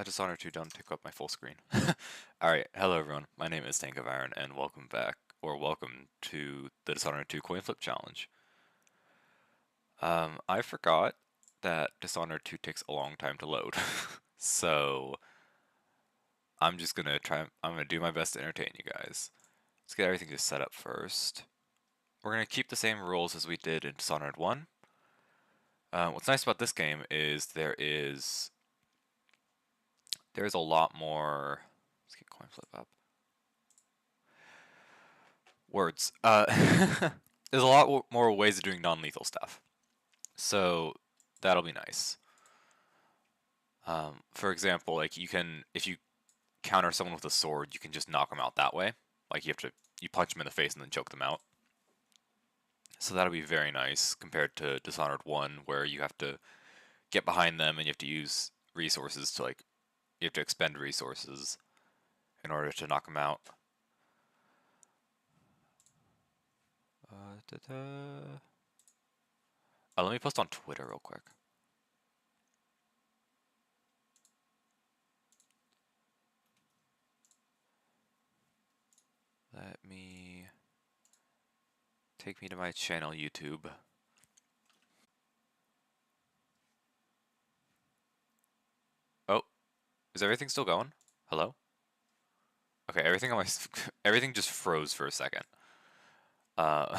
Dishonored 2 don't take up my full screen. Alright, hello everyone. My name is Tank of Iron, and welcome back, or welcome to the Dishonored 2 coin flip challenge. I forgot that Dishonored 2 takes a long time to load. So, I'm just gonna I'm gonna do my best to entertain you guys. Let's get everything just set up first. We're gonna keep the same rules as we did in Dishonored 1. What's nice about this game is there's a lot more. Let's get coin flip up. Words. There's a lot more ways of doing non-lethal stuff, so that'll be nice. For example, like if you counter someone with a sword, you can just knock them out that way. Like you punch them in the face and then choke them out. So that'll be very nice compared to Dishonored 1, where you have to get behind them and you have to use resources to you have to expend resources in order to knock them out. Let me post on Twitter real quick. Let me take me to my channel YouTube. Oh, is everything still going? Hello? Okay, everything on my everything just froze for a second. Uh,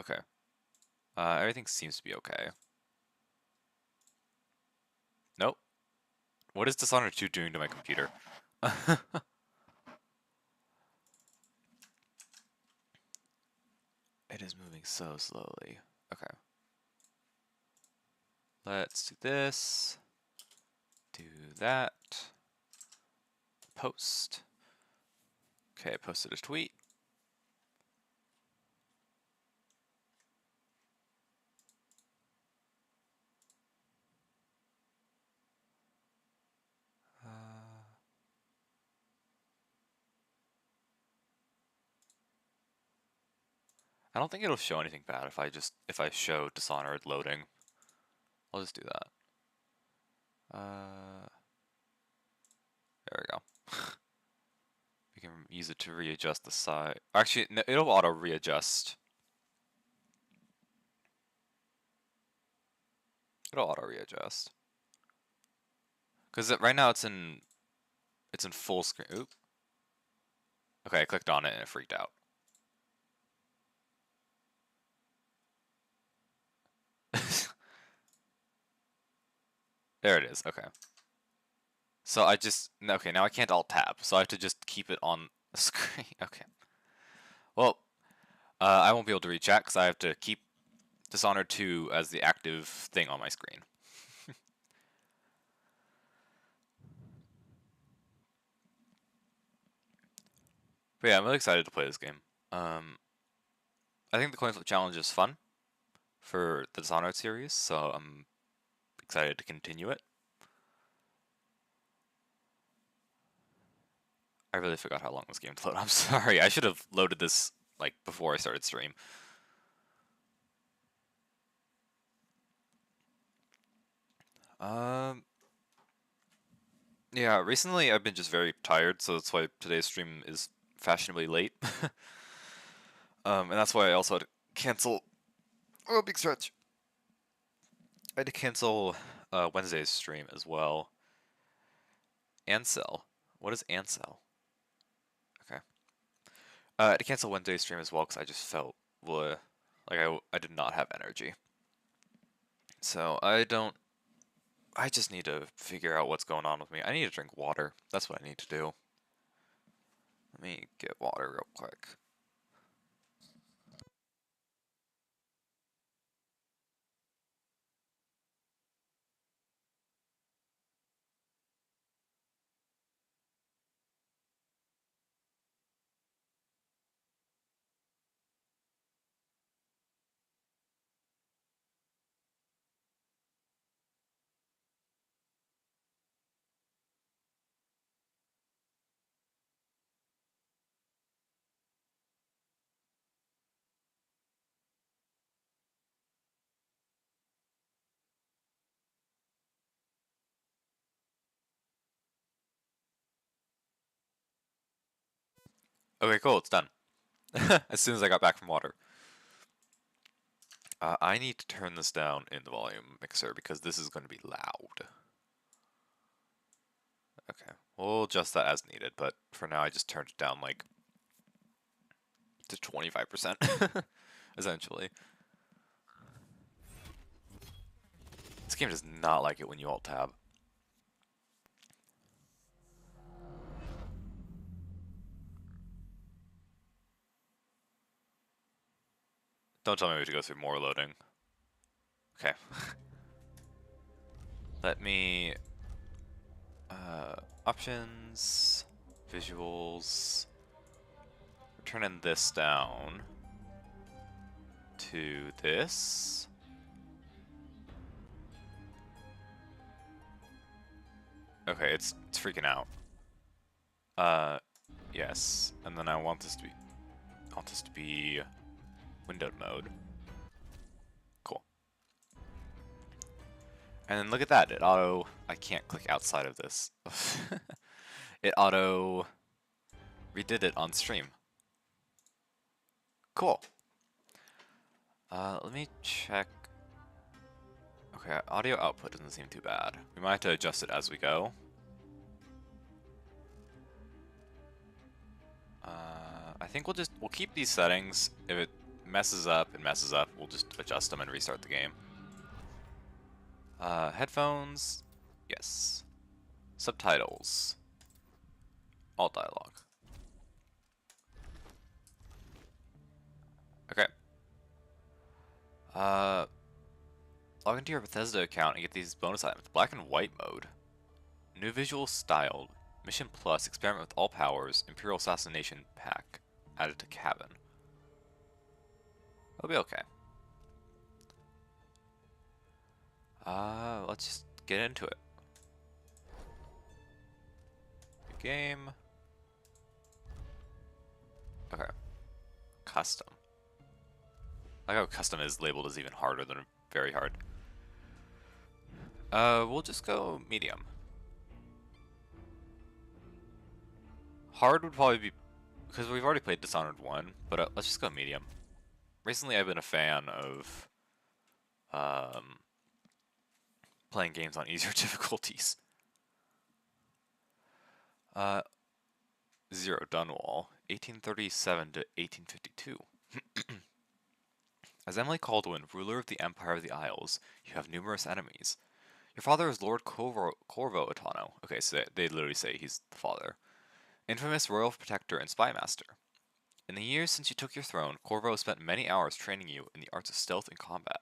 okay. Everything seems to be okay. Nope. What is Dishonored 2 doing to my computer? It is moving so slowly. Okay. Let's do this. Do that. Post. Okay, I posted a tweet. I don't think it'll show anything bad if I show Dishonored loading. I'll just do that. There we go. We can use it to readjust the size. Actually, no, it'll auto readjust. It'll auto readjust. Because right now it's in full screen. Oop. Okay, I clicked on it and it freaked out. There it is. Okay. So okay, now I can't alt tab, so I have to just keep it on the screen. Okay. Well, I won't be able to read chat because I have to keep Dishonored 2 as the active thing on my screen. But yeah, I'm really excited to play this game. I think the coin flip challenge is fun for the Dishonored series, so I'm excited to continue it. I really forgot how long this game to load. I'm sorry. I should have loaded this like before I started stream. Um, yeah, recently I've been just very tired, so that's why today's stream is fashionably late. And that's why I also had to cancel. Oh, big stretch. I had to cancel Wednesday's stream as well. Ansel. What is Ansel? Okay. I had to cancel Wednesday's stream as well because I just felt like I did not have energy. So I just need to figure out what's going on with me. I need to drink water. That's what I need to do. Let me get water real quick. Okay, cool, it's done. As soon as I got back from water. I need to turn this down in the volume mixer because this is going to be loud. Okay, we'll adjust that as needed, but for now I just turned it down like to 25%, essentially. This game does not like it when you alt-tab. Don't tell me we have to go through more loading. Okay. Let me... options, visuals, we're turning this down to this. Okay, it's freaking out. Yes, and then I want this to be windowed mode. Cool. And then look at that, I can't click outside of this. It auto redid it on stream. Cool. Let me check. Okay, audio output doesn't seem too bad. We might have to adjust it as we go. I think we'll keep these settings. If it messes up, we'll just adjust them and restart the game. Headphones, yes. Subtitles, all dialogue. Okay. Log into your Bethesda account and get these bonus items. Black and white mode. New visual style. Mission Plus, experiment with all powers. Imperial Assassination Pack. Added to cabin. It'll be okay. Let's just get into it. New game. Okay. Custom. I like how custom is labeled as even harder than very hard. We'll just go medium. Hard would probably be, because we've already played Dishonored 1, but let's just go medium. Recently I've been a fan of playing games on easier difficulties. Zero Dunwall, 1837 to 1852. As Emily Caldwin, ruler of the Empire of the Isles, you have numerous enemies. Your father is Lord Corvo Atano. Okay, so they literally say he's the father. Infamous royal protector and spy master. In the years since you took your throne, Corvo has spent many hours training you in the arts of stealth and combat.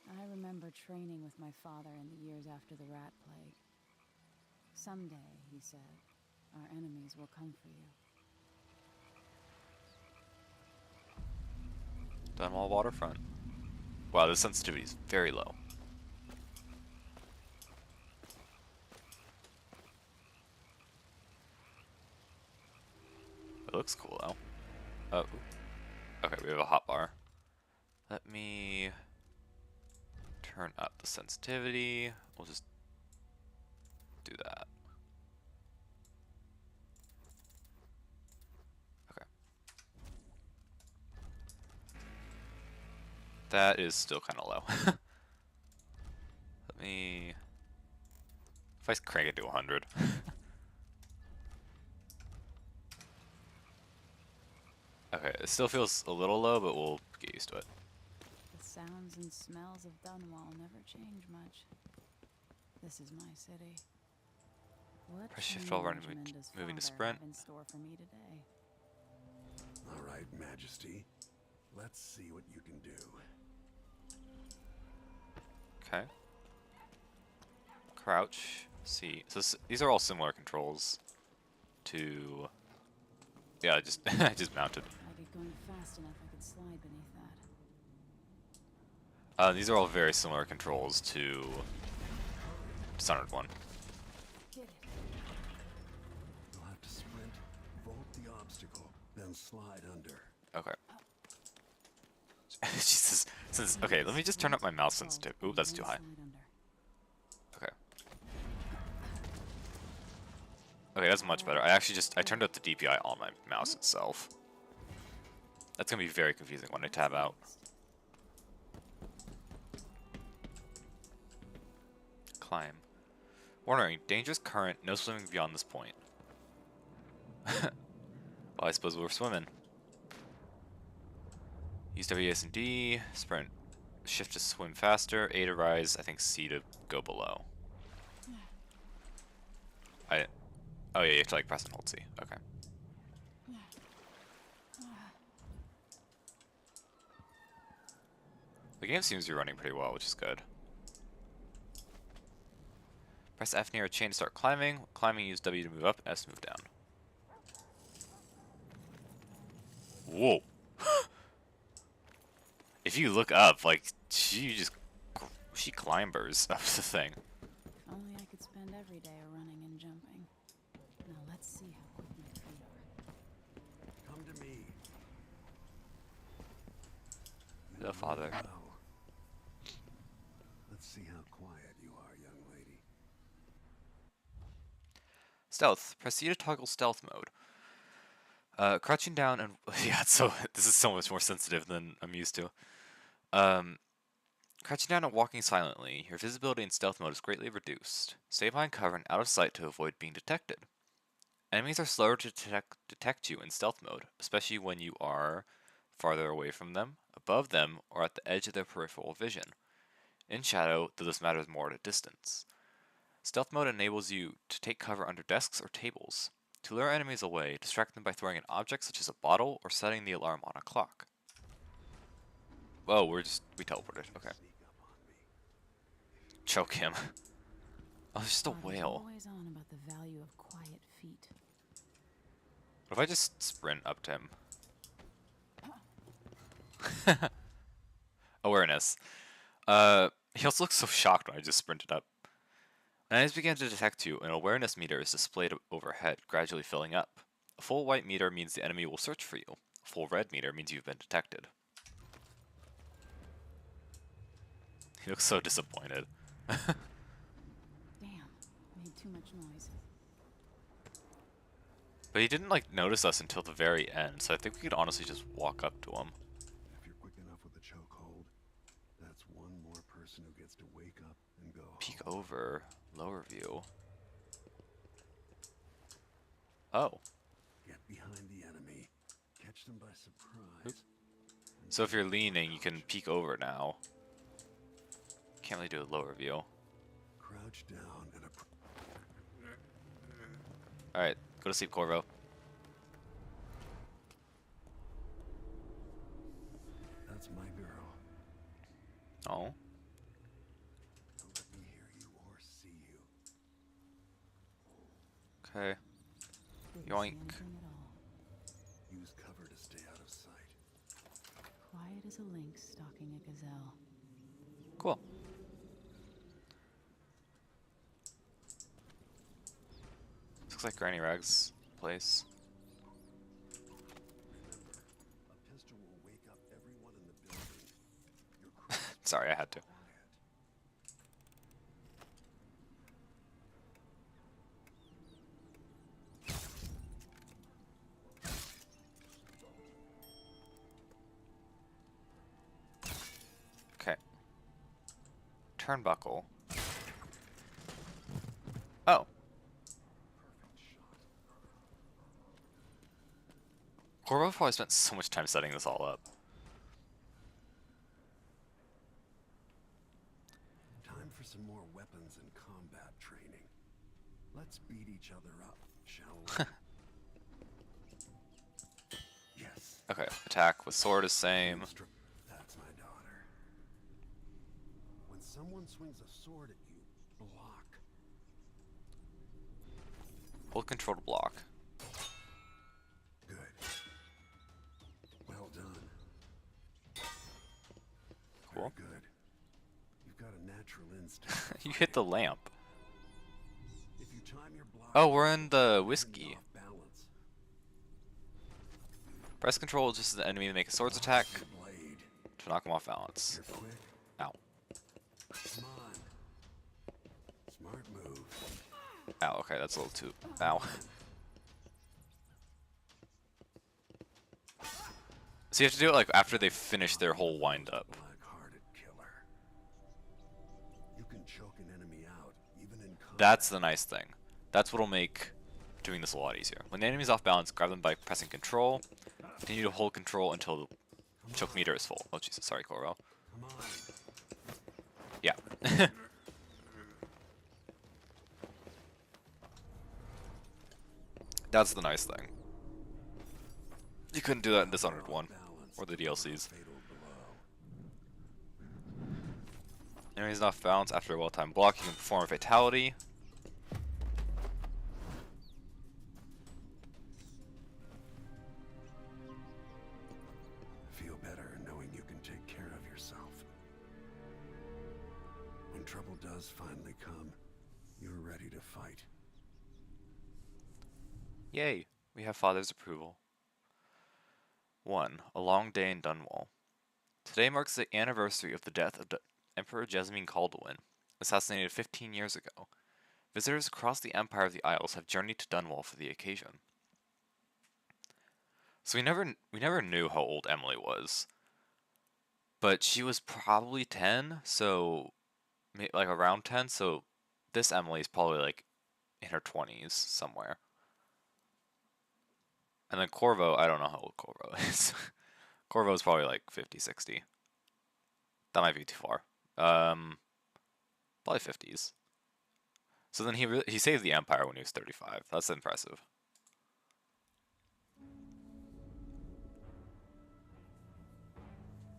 I remember training with my father in the years after the rat plague. Someday, he said, our enemies will come for you. Dunwall waterfront. Wow, the sensitivity is very low. It looks cool though. Oh, okay, we have a hotbar. Let me turn up the sensitivity. We'll just do that. Okay. That is still kind of low. Let me... If I crank it to 100. Okay, it still feels a little low, but we'll get used to it. The sounds and smells of Dunwall never change much. This is my city. What Press shift while running, moving to sprint. In store for me today? All right, Majesty. Let's see what you can do. Okay. Crouch. C. So these are all similar controls to... Yeah, I just mounted. I get going fast enough I could slide beneath that. These are all very similar controls to Dishonored 1. Did it. You'll have to sprint, vault the obstacle, then slide under. Okay. Jesus. Okay, let me just turn up my mouse sensitivity. Ooh, that's too high. Okay. Okay, that's much better. I actually I turned up the DPI on my mouse itself. That's gonna be very confusing when I tab out. Climb. Warning, dangerous current, no swimming beyond this point. Well, I suppose we're swimming. Use W, S, and D. Sprint. Shift to swim faster. A to rise. I think C to go below. Oh yeah, you have to like press and hold C. Okay. The game seems to be running pretty well, which is good. Press F near a chain to start climbing. Climbing, use W to move up, S to move down. Whoa. If you look up, like, she climbers up the thing. If only I could spend every day running and jumping. Now let's see how quick my feet are. Come to me. The father. Wow. Let's see how quiet you are, young lady. Stealth. Press C to toggle stealth mode. Crouching down and yeah, so this is so much more sensitive than I'm used to. Crouching down and walking silently, your visibility in stealth mode is greatly reduced. Stay behind cover and out of sight to avoid being detected. Enemies are slower to detect you in stealth mode, especially when you are farther away from them, above them, or at the edge of their peripheral vision. In shadow, though this matters more at a distance. Stealth mode enables you to take cover under desks or tables. To lure enemies away, distract them by throwing an object such as a bottle or setting the alarm on a clock. Whoa, we teleported. Okay. Choke him. Oh, there's just a Father's whale. always on about the value of quiet feet. What if I just sprint up to him? Awareness. He also looks so shocked when I just sprinted up. When enemies begin to detect you, an awareness meter is displayed overhead, gradually filling up. A full white meter means the enemy will search for you. A full red meter means you've been detected. He looks so disappointed. Damn, made too much noise. But he didn't like notice us until the very end, so I think we could honestly just walk up to him. If you're quick enough with a chokehold, that's one more person who gets to wake up and go Peek home. over, lower view. Oh. Get behind the enemy, catch them by surprise. So if you're leaning, you can peek over now. Can't really do a lower view. Crouch down and Alright, go to sleep, Corvo. that's my girl. Oh. Don't let me hear you or see you. Okay. Didn't Yoink. see anything at all. Use cover to stay out of sight. Quiet as a lynx stalking a gazelle. Cool. Looks like Granny Rag's place. A pistol will wake up everyone in the building. Your crew Sorry, I had to. quiet. Okay. Turnbuckle. Oh. Corvo probably spent so much time setting this all up. Time for some more weapons and combat training. Let's beat each other up, shall we? Yes. Okay, attack with sword is same. That's my daughter. When someone swings a sword at you, block. Hold control to block. Good. Well done. Cool. Very good. You've got a natural instinct. for You hit the fighting. lamp. If you time your block, Oh, we're in the you'll be whiskey. off balance. Press control just as the enemy to make a swords attack Your blade. to knock him off balance. You're quick. Ow. Come on. Smart move. Ow, okay, that's a little too... Ow. So you have to do it like after they finish their whole wind-up. Black-hearted killer. You can choke an enemy out, even in combat. That's the nice thing. That's what'll make doing this a lot easier. When the enemy's off balance, grab them by pressing control. Continue to hold control until the choke meter is full. Oh Jesus, sorry Corvo. Come on. Yeah. That's the nice thing. You couldn't do that in Dishonored 1 or the DLCs. Fatal blow. Enemies off balance after a well-timed block, you can perform a fatality. Feel better knowing you can take care of yourself. When trouble does finally come, you're ready to fight. Yay, we have Father's approval. 1. A long day in Dunwall. Today marks the anniversary of the death of Emperor Jessamine Caldwin, assassinated 15 years ago. Visitors across the Empire of the Isles have journeyed to Dunwall for the occasion. So we never knew how old Emily was, but she was probably 10, so like around 10. So this Emily is probably like in her 20s somewhere. And then Corvo, I don't know how old Corvo is. Corvo is probably like 50, 60. That might be too far. Probably 50s. So then he saved the Empire when he was 35. That's impressive.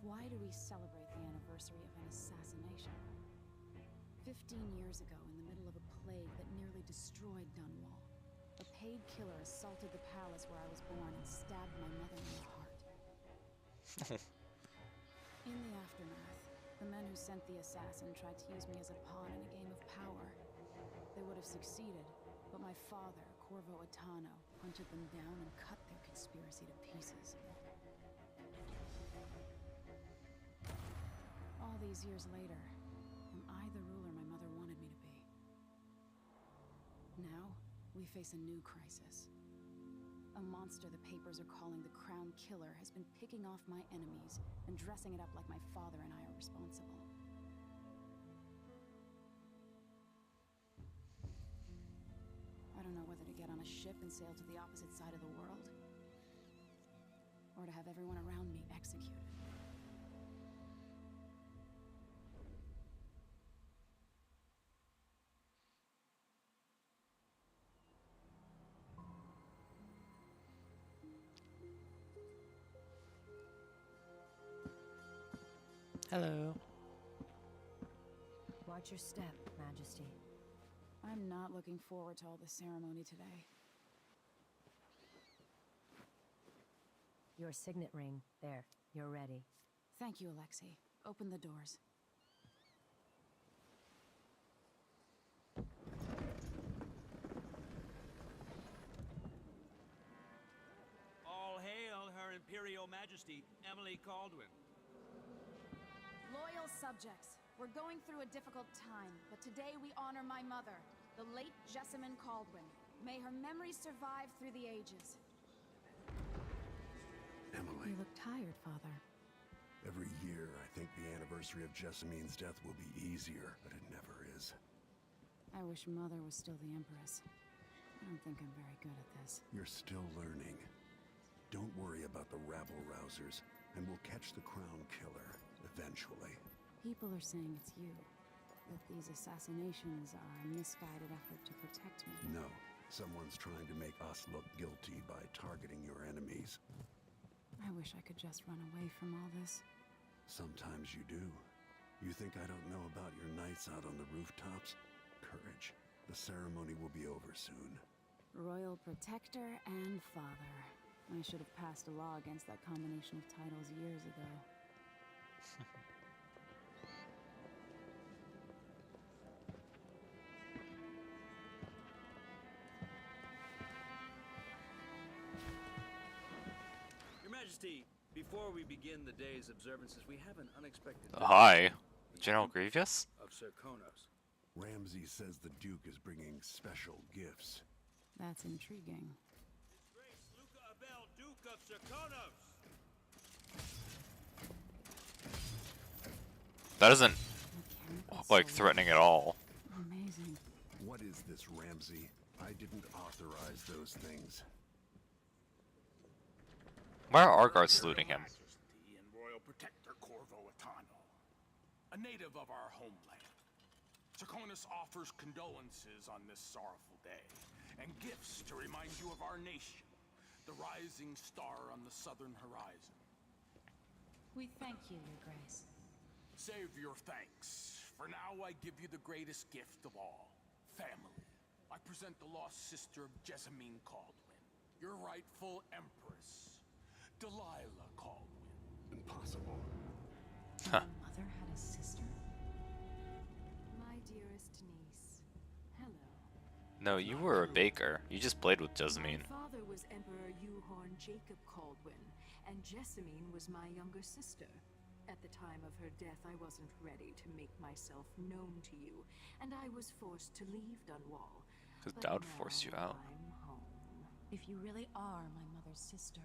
Why do we celebrate the anniversary of an assassination? 15 years ago, in the middle of a plague that nearly destroyed Dunwall, a paid killer assaulted the palace where I was born and stabbed my mother in the heart. In the aftermath, the men who sent the assassin tried to use me as a pawn in a game of power. They would have succeeded, but my father, Corvo Attano, hunted them down and cut their conspiracy to pieces. All these years later, am I the ruler my mother wanted me to be? Now, we face a new crisis. A monster the papers are calling the Crown Killer has been picking off my enemies and dressing it up like my father and I are responsible. I don't know whether to get on a ship and sail to the opposite side of the world, or to have everyone around me executed. Hello. Watch your step, Majesty. I'm not looking forward to all the ceremony today. Your signet ring. There. You're ready. Thank you, Alexei. Open the doors. All hail Her Imperial Majesty, Emily Caldwin. Loyal subjects, we're going through a difficult time, but today we honor my mother, the late Jessamine Caldwin. May her memory survive through the ages. Emily, You look tired, Father. every year I think the anniversary of Jessamine's death will be easier, but it never is. I wish Mother was still the Empress. I don't think I'm very good at this. You're still learning. Don't worry about the rabble-rousers, and we'll catch the Crown Killer, eventually. People are saying it's you. That these assassinations are a misguided effort to protect me. No, someone's trying to make us look guilty by targeting your enemies. I wish I could just run away from all this. Sometimes you do. You think I don't know about your nights out on the rooftops? Courage. The ceremony will be over soon. Royal Protector and Father. I should have passed a law against that combination of titles years ago. Your Majesty, before we begin the day's observances, we have an unexpected Hi, General Grievous? of Sir Konos. Ramsey says the Duke is bringing special gifts. That's intriguing. Grace Luca Abel, Duke of Serkonos. That isn't Mechanical like sword. threatening at all. Amazing. What is this, Ramsey? I didn't authorize those things. Why are our guards saluting him? Majesty and Royal Protector Corvo Atano, a native of our homeland. Serkonos offers condolences on this sorrowful day, and gifts to remind you of our nation, the rising star on the southern horizon. We thank you, Your Grace. Save your thanks, for now I give you the greatest gift of all, family. I present the lost sister of Jessamine Caldwin, your rightful empress, Delilah Caldwin. Impossible. Huh. My mother had a sister? My dearest niece. Hello. No, you were a baker. You just played with Jessamine. My father was Emperor Euhorn Jacob Caldwin, and Jessamine was my younger sister. At the time of her death, I wasn't ready to make myself known to you, and I was forced to leave Dunwall. Because But Dowd now forced you out. I'm home. If you really are my mother's sister,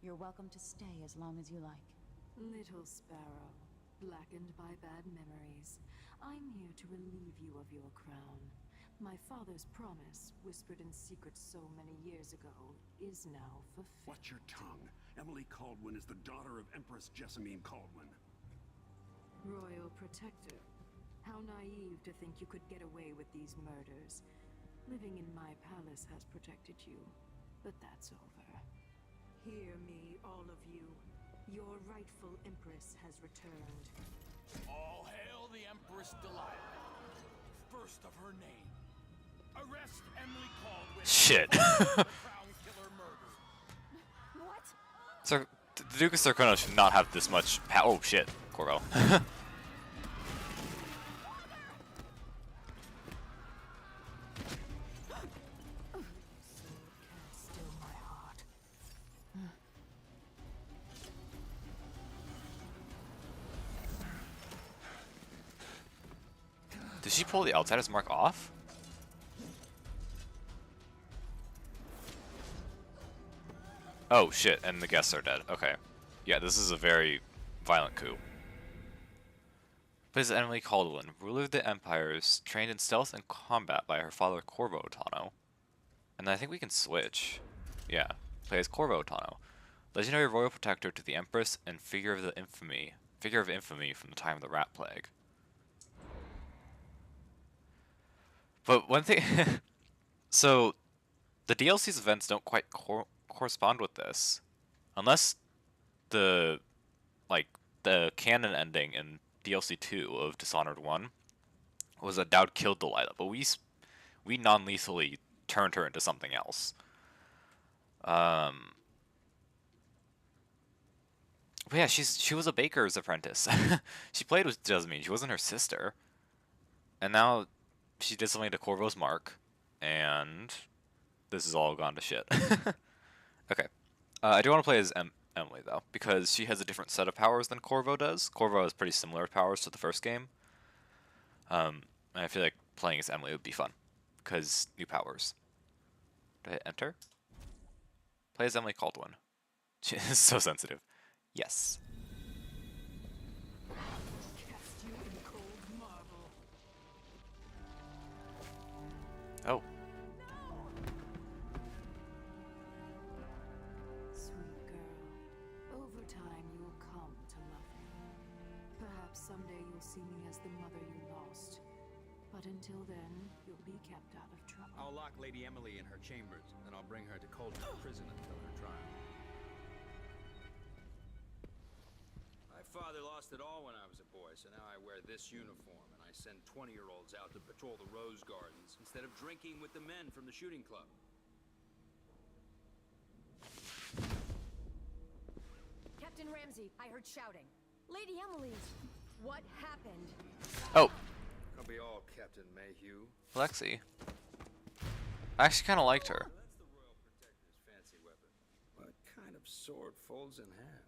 you're welcome to stay as long as you like. Little sparrow, blackened by bad memories, I'm here to relieve you of your crown. My father's promise, whispered in secret so many years ago, is now fulfilled. Watch your tongue. Emily Caldwin is the daughter of Empress Jessamine Caldwin. Royal Protector. How naive to think you could get away with these murders. Living in my palace has protected you, but that's over. Hear me, all of you. Your rightful Empress has returned. All hail the Empress Delilah, first of her name. Arrest Emily Caldwin. Shit. The crown killer murder. What? Sir, the Duke of Serkonos should not have this much oh shit, Corvo. Still my heart. Did she pull the Outsider's Mark off? Oh shit, and the guests are dead. Okay. Yeah, this is a very violent coup. Plays Emily Caldwin, ruler of the Empires, trained in stealth and combat by her father Corvo Atano. And I think we can switch. Yeah, plays Corvo Atano, legendary royal protector to the Empress and figure of infamy from the time of the Rat Plague. But one thing, so the DLC's events don't quite correspond with this, unless the canon ending in DLC 2 of Dishonored 1 was that Dowd killed Delilah, but we non-lethally turned her into something else. But yeah, she was a baker's apprentice. She played with Jessamine. She wasn't her sister, and now she did something to Corvo's mark, and this has all gone to shit. Okay. I do want to play as Emily, though, because she has a different set of powers than Corvo does. Corvo has pretty similar powers to the first game. And I feel like playing as Emily would be fun, because new powers. Do I hit enter? Play as Emily Caldwin. She is so sensitive. Yes. Cast you in cold marble. Oh. Sweet girl, over time you will come to love me. Perhaps someday you'll see me as the mother you lost. But until then, you'll be kept out of trouble. I'll lock Lady Emily in her chambers, and I'll bring her to Coldwood Prison until her trial. My father lost it all when I was a boy, so now I wear this uniform, and I send 20-year-olds out to patrol the Rose Gardens instead of drinking with the men from the shooting club. Captain Ramsey, I heard shouting. Lady Emily, what happened? Oh, Don't be all Captain Mayhew. Lexi. I actually kind of liked her. That's the Royal Protector's fancy weapon. What kind of sword folds in half?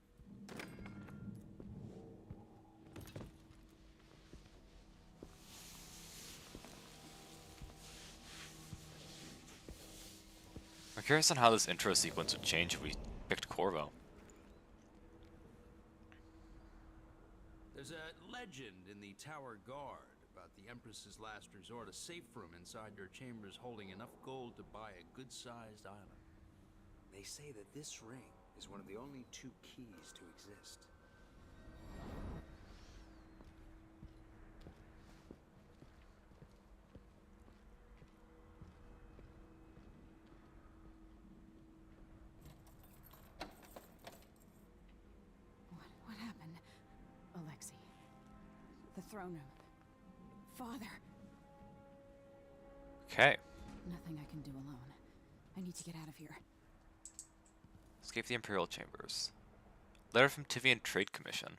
curious on how this intro sequence would change if we picked Corvo. There's a legend in the Tower Guard about the Empress's last resort, a safe room inside your chambers holding enough gold to buy a good-sized island. They say that this ring is one of the only 2 keys to exist. What happened? Alexei. The throne room. Father. Okay. Nothing I can do alone. I need to get out of here. Escape the Imperial Chambers. Letter from Tivian Trade Commission.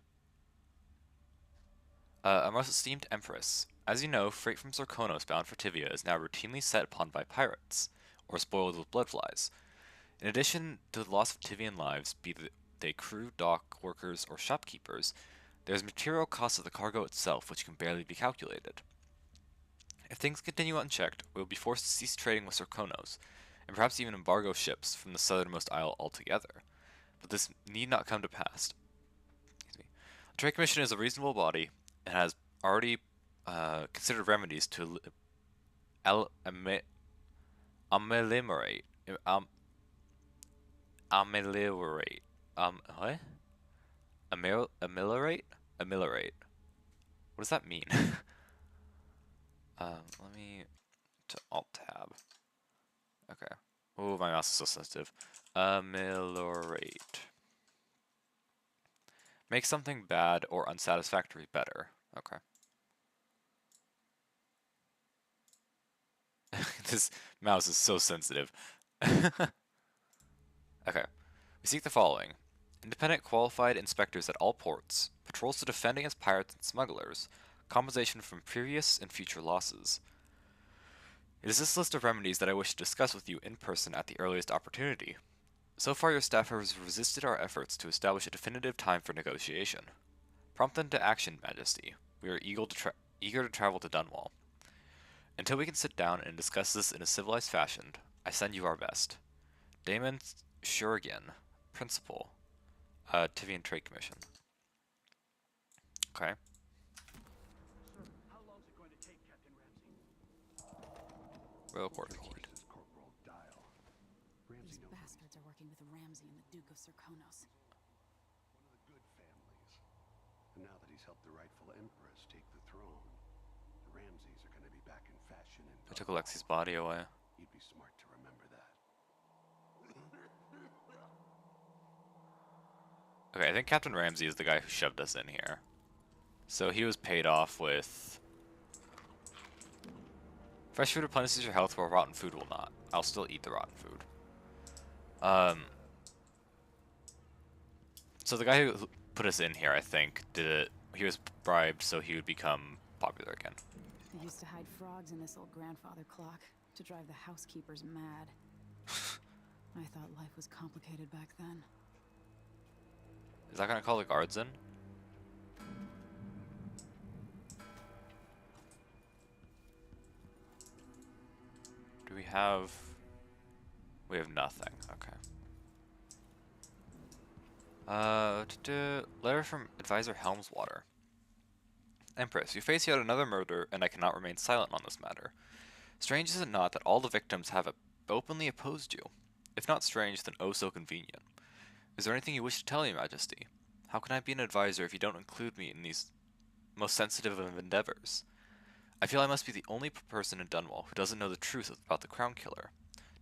Our most esteemed Empress, as you know, freight from Zirconos bound for Tivia is now routinely set upon by pirates, or spoiled with bloodflies. In addition to the loss of Tivian lives, be they crew, dock workers, or shopkeepers, there is material cost of the cargo itself which can barely be calculated. If things continue unchecked, we will be forced to cease trading with Zirconos, and perhaps even embargo ships from the southernmost isle altogether. But this need not come to pass. The Trade Commission is a reasonable body and has already considered remedies to ameliorate what? Ameliorate. What does that mean? Let me to Alt Tab. Okay. Oh, my mouse is so sensitive. Ameliorate. Make something bad or unsatisfactory better. Okay. This mouse is so sensitive. Okay. We seek the following. Independent qualified inspectors at all ports, patrols to defend against pirates and smugglers, compensation from previous and future losses. It is this list of remedies that I wish to discuss with you in person at the earliest opportunity. So far your staff has resisted our efforts to establish a definitive time for negotiation. Prompt them to action, Majesty. We are eager to travel to Dunwall. Until we can sit down and discuss this in a civilized fashion, I send you our best. Damon Shurigan, Principal, Tivian Trade Commission. Okay. How long is it going to take, Captain Ramsey? Royal Court Keyed. Corporal Dial. Ramsey These knows bastards are working with Ramsey and the Duke of Zirconos. one of the good families. And now that he's helped the rightful Empress take the throne, the Ramseys are going to be back in fashion in I took Alexi's body away. You'd be smart to remember that. Okay, I think Captain Ramsey is the guy who shoved us in here. So he was paid off with... Fresh food replenishes your health, while rotten food will not. I'll still eat the rotten food. So the guy who put us in here, I think, did it... He was bribed so he would become popular again. They used to hide frogs in this old grandfather clock to drive the housekeepers mad. I thought life was complicated back then. Is that gonna call the guards in? Do we have... We have nothing, okay. Letter from Advisor Helmswater. Empress, you face yet another murder, and I cannot remain silent on this matter. Strange is it not that all the victims have openly opposed you? If not strange, then oh so convenient. Is there anything you wish to tell me, Majesty? How can I be an advisor if you don't include me in these most sensitive of endeavors? I feel I must be the only person in Dunwall who doesn't know the truth about the Crown Killer.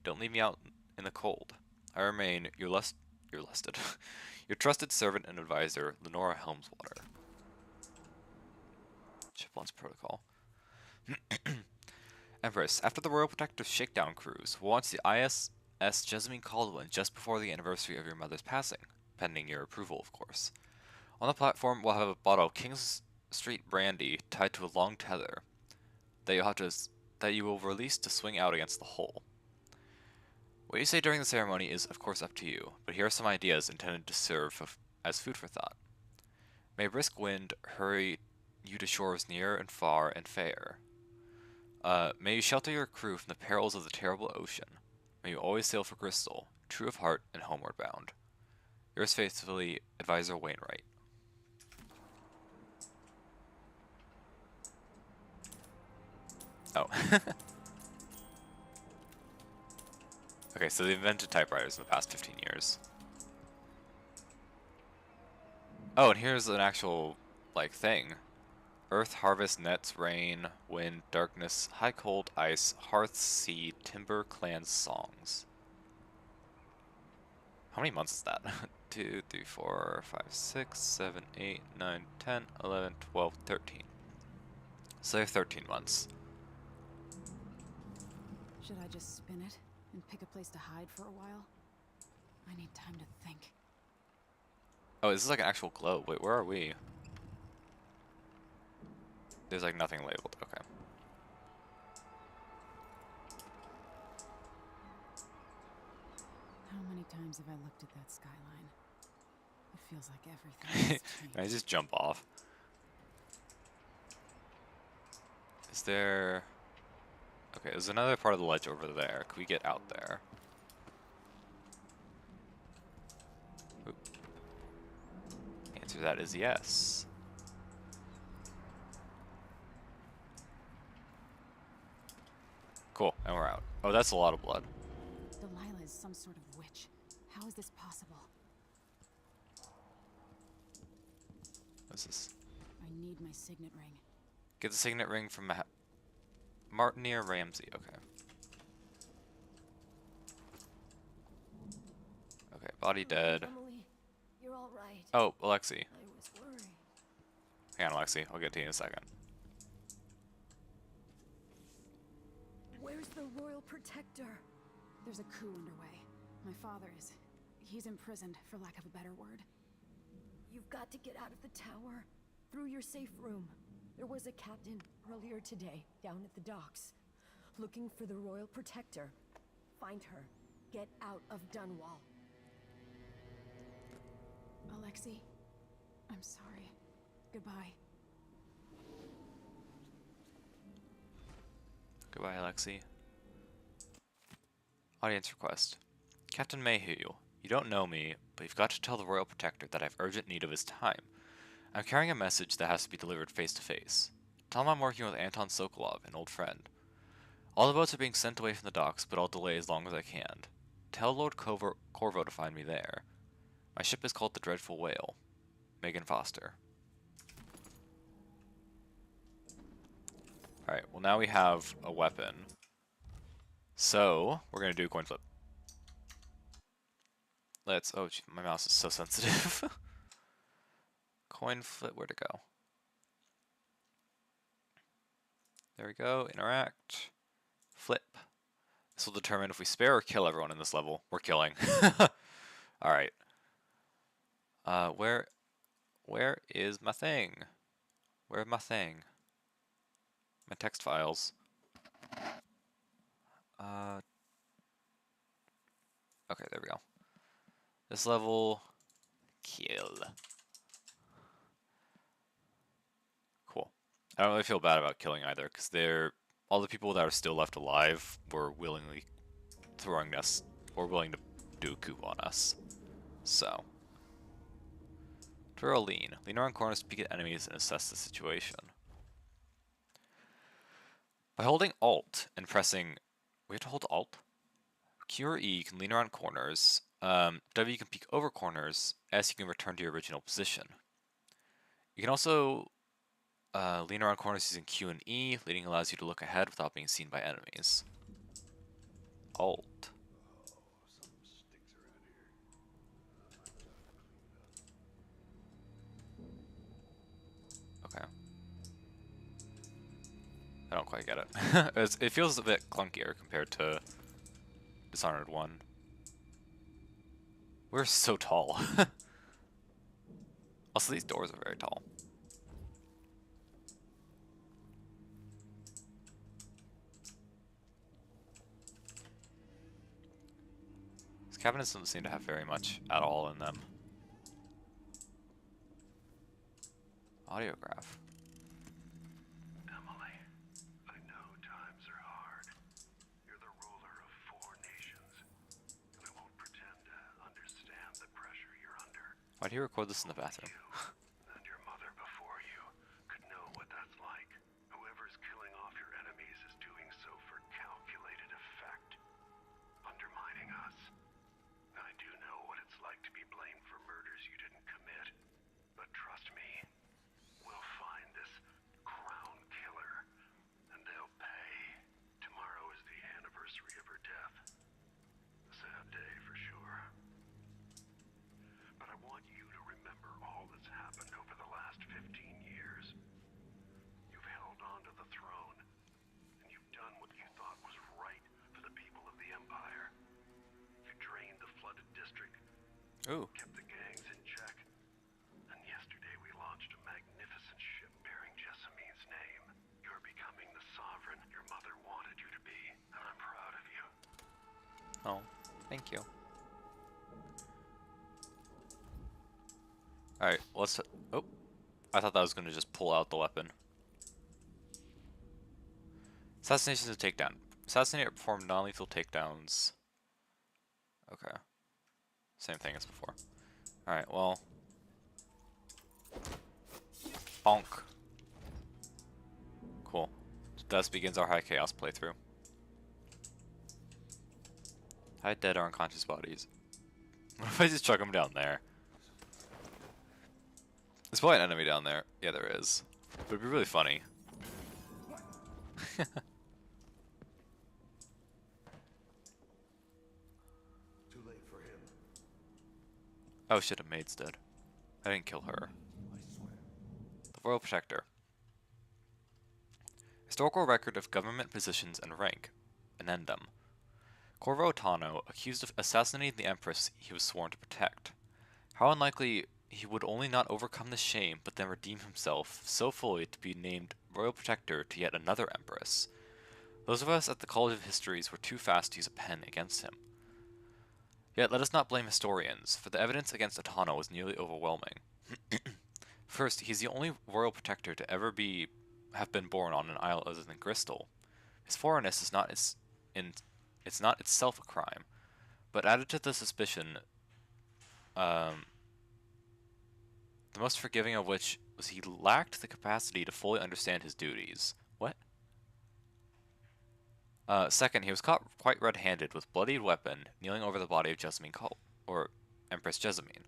Don't leave me out in the cold. I remain your your trusted servant and advisor, Lenora Helmswater. Shiplont's Protocol. Empress, after the Royal Protective Shakedown cruise, we'll launch the ISS Jessamine Caldwell just before the anniversary of your mother's passing, pending your approval, of course. On the platform, we'll have a bottle of King's Street brandy tied to a long tether that you will release to swing out against the hull. What you say during the ceremony is, of course, up to you, but here are some ideas intended to serve as food for thought. May a brisk wind hurry you to shores near and far and fair. May you shelter your crew from the perils of the terrible ocean. May you always sail for Crystal, true of heart and homeward bound. Yours faithfully, Advisor Wainwright. Oh. Okay, so they invented typewriters in the past 15 years. Oh, and here's an actual, like, thing. Earth, harvest, nets, rain, wind, darkness, high cold, ice, hearth, sea, timber, clans, songs. How many months is that? 2, 3, 4, 5, 6, 7, 8, 9, 10, 11, 12, 13. So they're 13 months. Should I just spin it and pick a place to hide for a while? I need time to think. Oh, this is like an actual globe. Wait, where are we? There's like nothing labeled. Okay. How many times have I looked at that skyline? It feels like everything has changed. Can I just jump off? Is there... Okay, there's another part of the ledge over there. Can we get out there? Oop. The answer to that is yes. Cool, and we're out. Oh, that's a lot of blood. Delilah is some sort of witch. How is this possible? What's this? I need my signet ring. Get the signet ring from Martineer Ramsey. Okay. Okay, body dead. Emily, you're all right. Oh, Alexi. I was worried. Hang on, Alexi. I'll get to you in a second. Where's the Royal Protector? There's a coup underway. My father is... he's imprisoned, for lack of a better word. You've got to get out of the tower. Through your safe room. There was a captain earlier today, down at the docks. Looking for the Royal Protector. Find her. Get out of Dunwall. Alexi, I'm sorry. Goodbye. Goodbye, Alexi. Audience request. Captain Mayhew, you don't know me, but you've got to tell the Royal Protector that I have urgent need of his time. I'm carrying a message that has to be delivered face to face. Tell him I'm working with Anton Sokolov, an old friend. All the boats are being sent away from the docks, but I'll delay as long as I can. Tell Lord Corvo to find me there. My ship is called the Dreadful Whale. Megan Foster. Alright, well now we have a weapon. So, we're gonna do a coin flip. Let's... Oh, gee, my mouse is so sensitive. Coin flip, where'd it go? There we go, interact. Flip. This will determine if we spare or kill everyone in this level. We're killing. Alright. Where is my thing? Where's my thing? My text files. Okay, there we go. This level, kill. Cool. I don't really feel bad about killing either, because all the people that are still left alive were willingly throwing us, or willing to do a coup on us. So. Twirl lean. Lean around corners to peek at enemies and assess the situation. By holding Alt and pressing... We have to hold Alt? Q or E, you can lean around corners. W, you can peek over corners. S, you can return to your original position. You can also lean around corners using Q and E. Leaning allows you to look ahead without being seen by enemies. Alt. Okay. I don't quite get it. It feels a bit clunkier compared to Dishonored 1. We're so tall. Also, these doors are very tall. These cabinets don't seem to have very much at all in them. Audiograph. Emily, I know times are hard. You're the ruler of 4 nations. Why do you record this in the bathroom? And your mother before you could know what that's like. Whoever's killing off your enemies is doing so for calculated effect, undermining us. I do know what it's like to be blamed for murders you didn't commit, but trust me, we'll find this crown killer, and they'll pay. Tomorrow is the anniversary of her death. A sad day for sure. But I want you to remember all that's happened over the last 15 years. You've held on to the throne, and you've done what you thought was right for the people of the Empire. You drained the flooded district, Ooh. kept the gangs in check, and yesterday we launched a magnificent ship bearing Jessamine's name. You're becoming the sovereign your mother wanted you to be, and I'm proud of you. Oh, thank you. Alright, let's... Oh, I thought that was going to just pull out the weapon. Assassination is a takedown. Assassinate or perform non-lethal takedowns. Okay. Same thing as before. Alright, well... Bonk. Cool. Thus begins our High Chaos playthrough. Hide dead or unconscious bodies. What if I just chuck them down there? There's probably an enemy down there. Yeah, there is. But it'd be really funny. Too late for him. Oh shit, a maid's dead. I didn't kill her. I swear. The Royal Protector. Historical record of government positions and rank. Annendum. Corvo Tano, accused of assassinating the Empress he was sworn to protect. How unlikely he would only not overcome the shame, but then redeem himself so fully to be named Royal Protector to yet another Empress. Those of us at the College of Histories were too fast to use a pen against him. Yet let us not blame historians, for the evidence against Atano was nearly overwhelming. First, he's the only Royal Protector to ever have been born on an isle other than Bristol. His foreignness is it's not itself a crime, but added to the suspicion, the most forgiving of which was he lacked the capacity to fully understand his duties. What? Second, he was caught quite red-handed with bloodied weapon, kneeling over the body of Jessamine or Empress Jessamine.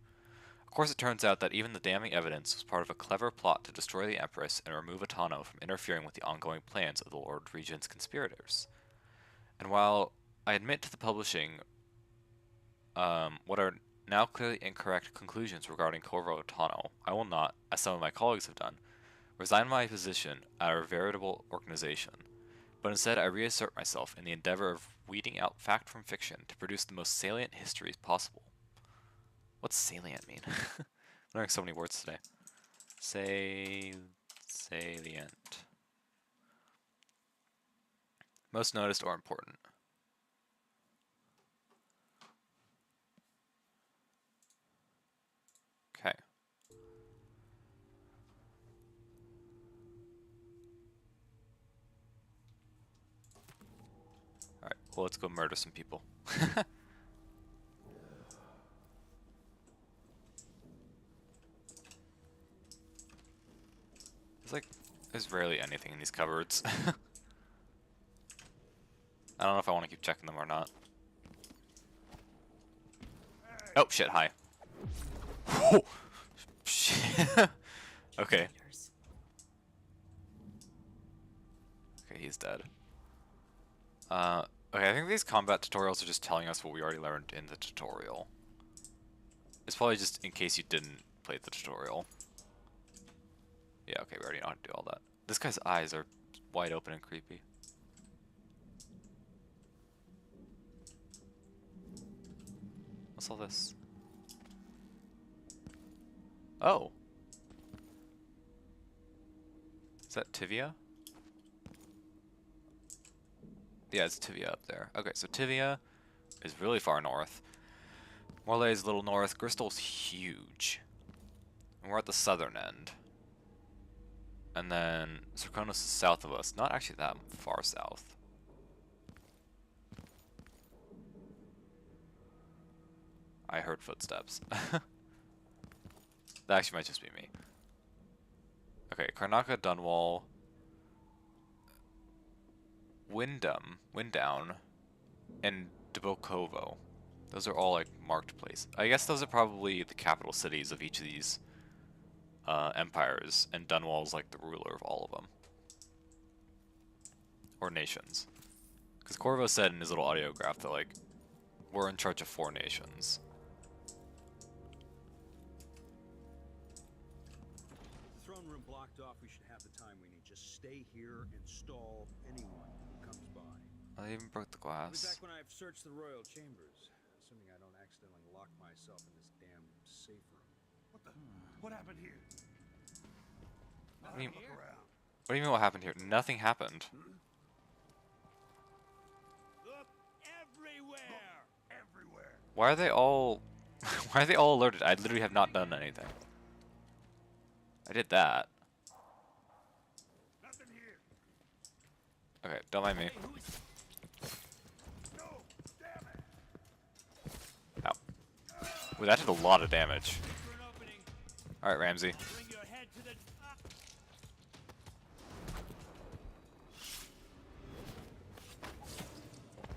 Of course, it turns out that even the damning evidence was part of a clever plot to destroy the Empress and remove Atano from interfering with the ongoing plans of the Lord Regent's conspirators. And while I admit to the publishing what are now clearly incorrect conclusions regarding Corvo Atano, I will not, as some of my colleagues have done, resign my position at our veritable organization, but instead I reassert myself in the endeavor of weeding out fact from fiction to produce the most salient histories possible. What's salient mean? I'm learning so many words today. Salient. Most noticed or important. Okay. Alright, well, let's go murder some people. There's rarely anything in these cupboards. I don't know if I want to keep checking them or not. Oh, shit, hi. Whoa! Shit. Okay. Okay, he's dead. Okay, I think these combat tutorials are just telling us what we already learned in the tutorial. It's probably just in case you didn't play the tutorial. Yeah, okay, we already know how to do all that. This guy's eyes are wide open and creepy. What's all this? Oh! Is that Tivia? Yeah, it's Tivia up there. Okay, so Tivia is really far north. Morlaix is a little north. Bristol's huge. And we're at the southern end. And then Serkonos is south of us. Not actually that far south. I heard footsteps. That actually might just be me. Okay, Karnaka, Dunwall, Winddown, and Dbokovo. Those are all like marked places. I guess those are probably the capital cities of each of these empires, and Dunwall's like the ruler of all of them. Or nations. Because Corvo said in his little audiograph that like, we're in charge of 4 nations. The throne room blocked off, we should have the time we need. Just stay here and stall anyone who comes by. I even broke the I'll be glass. back when I've searched the royal chambers, assuming I don't accidentally lock myself in this damn safe room. What happened here? What do you mean what happened here? Nothing happened. Look everywhere! Everywhere. Why are they all why are they all alerted? I literally have not done anything. I did that. Nothing here. Okay, don't mind me. No, damn it. Ow. Wait, that did a lot of damage. Alright, Ramsey. Bring your head to the...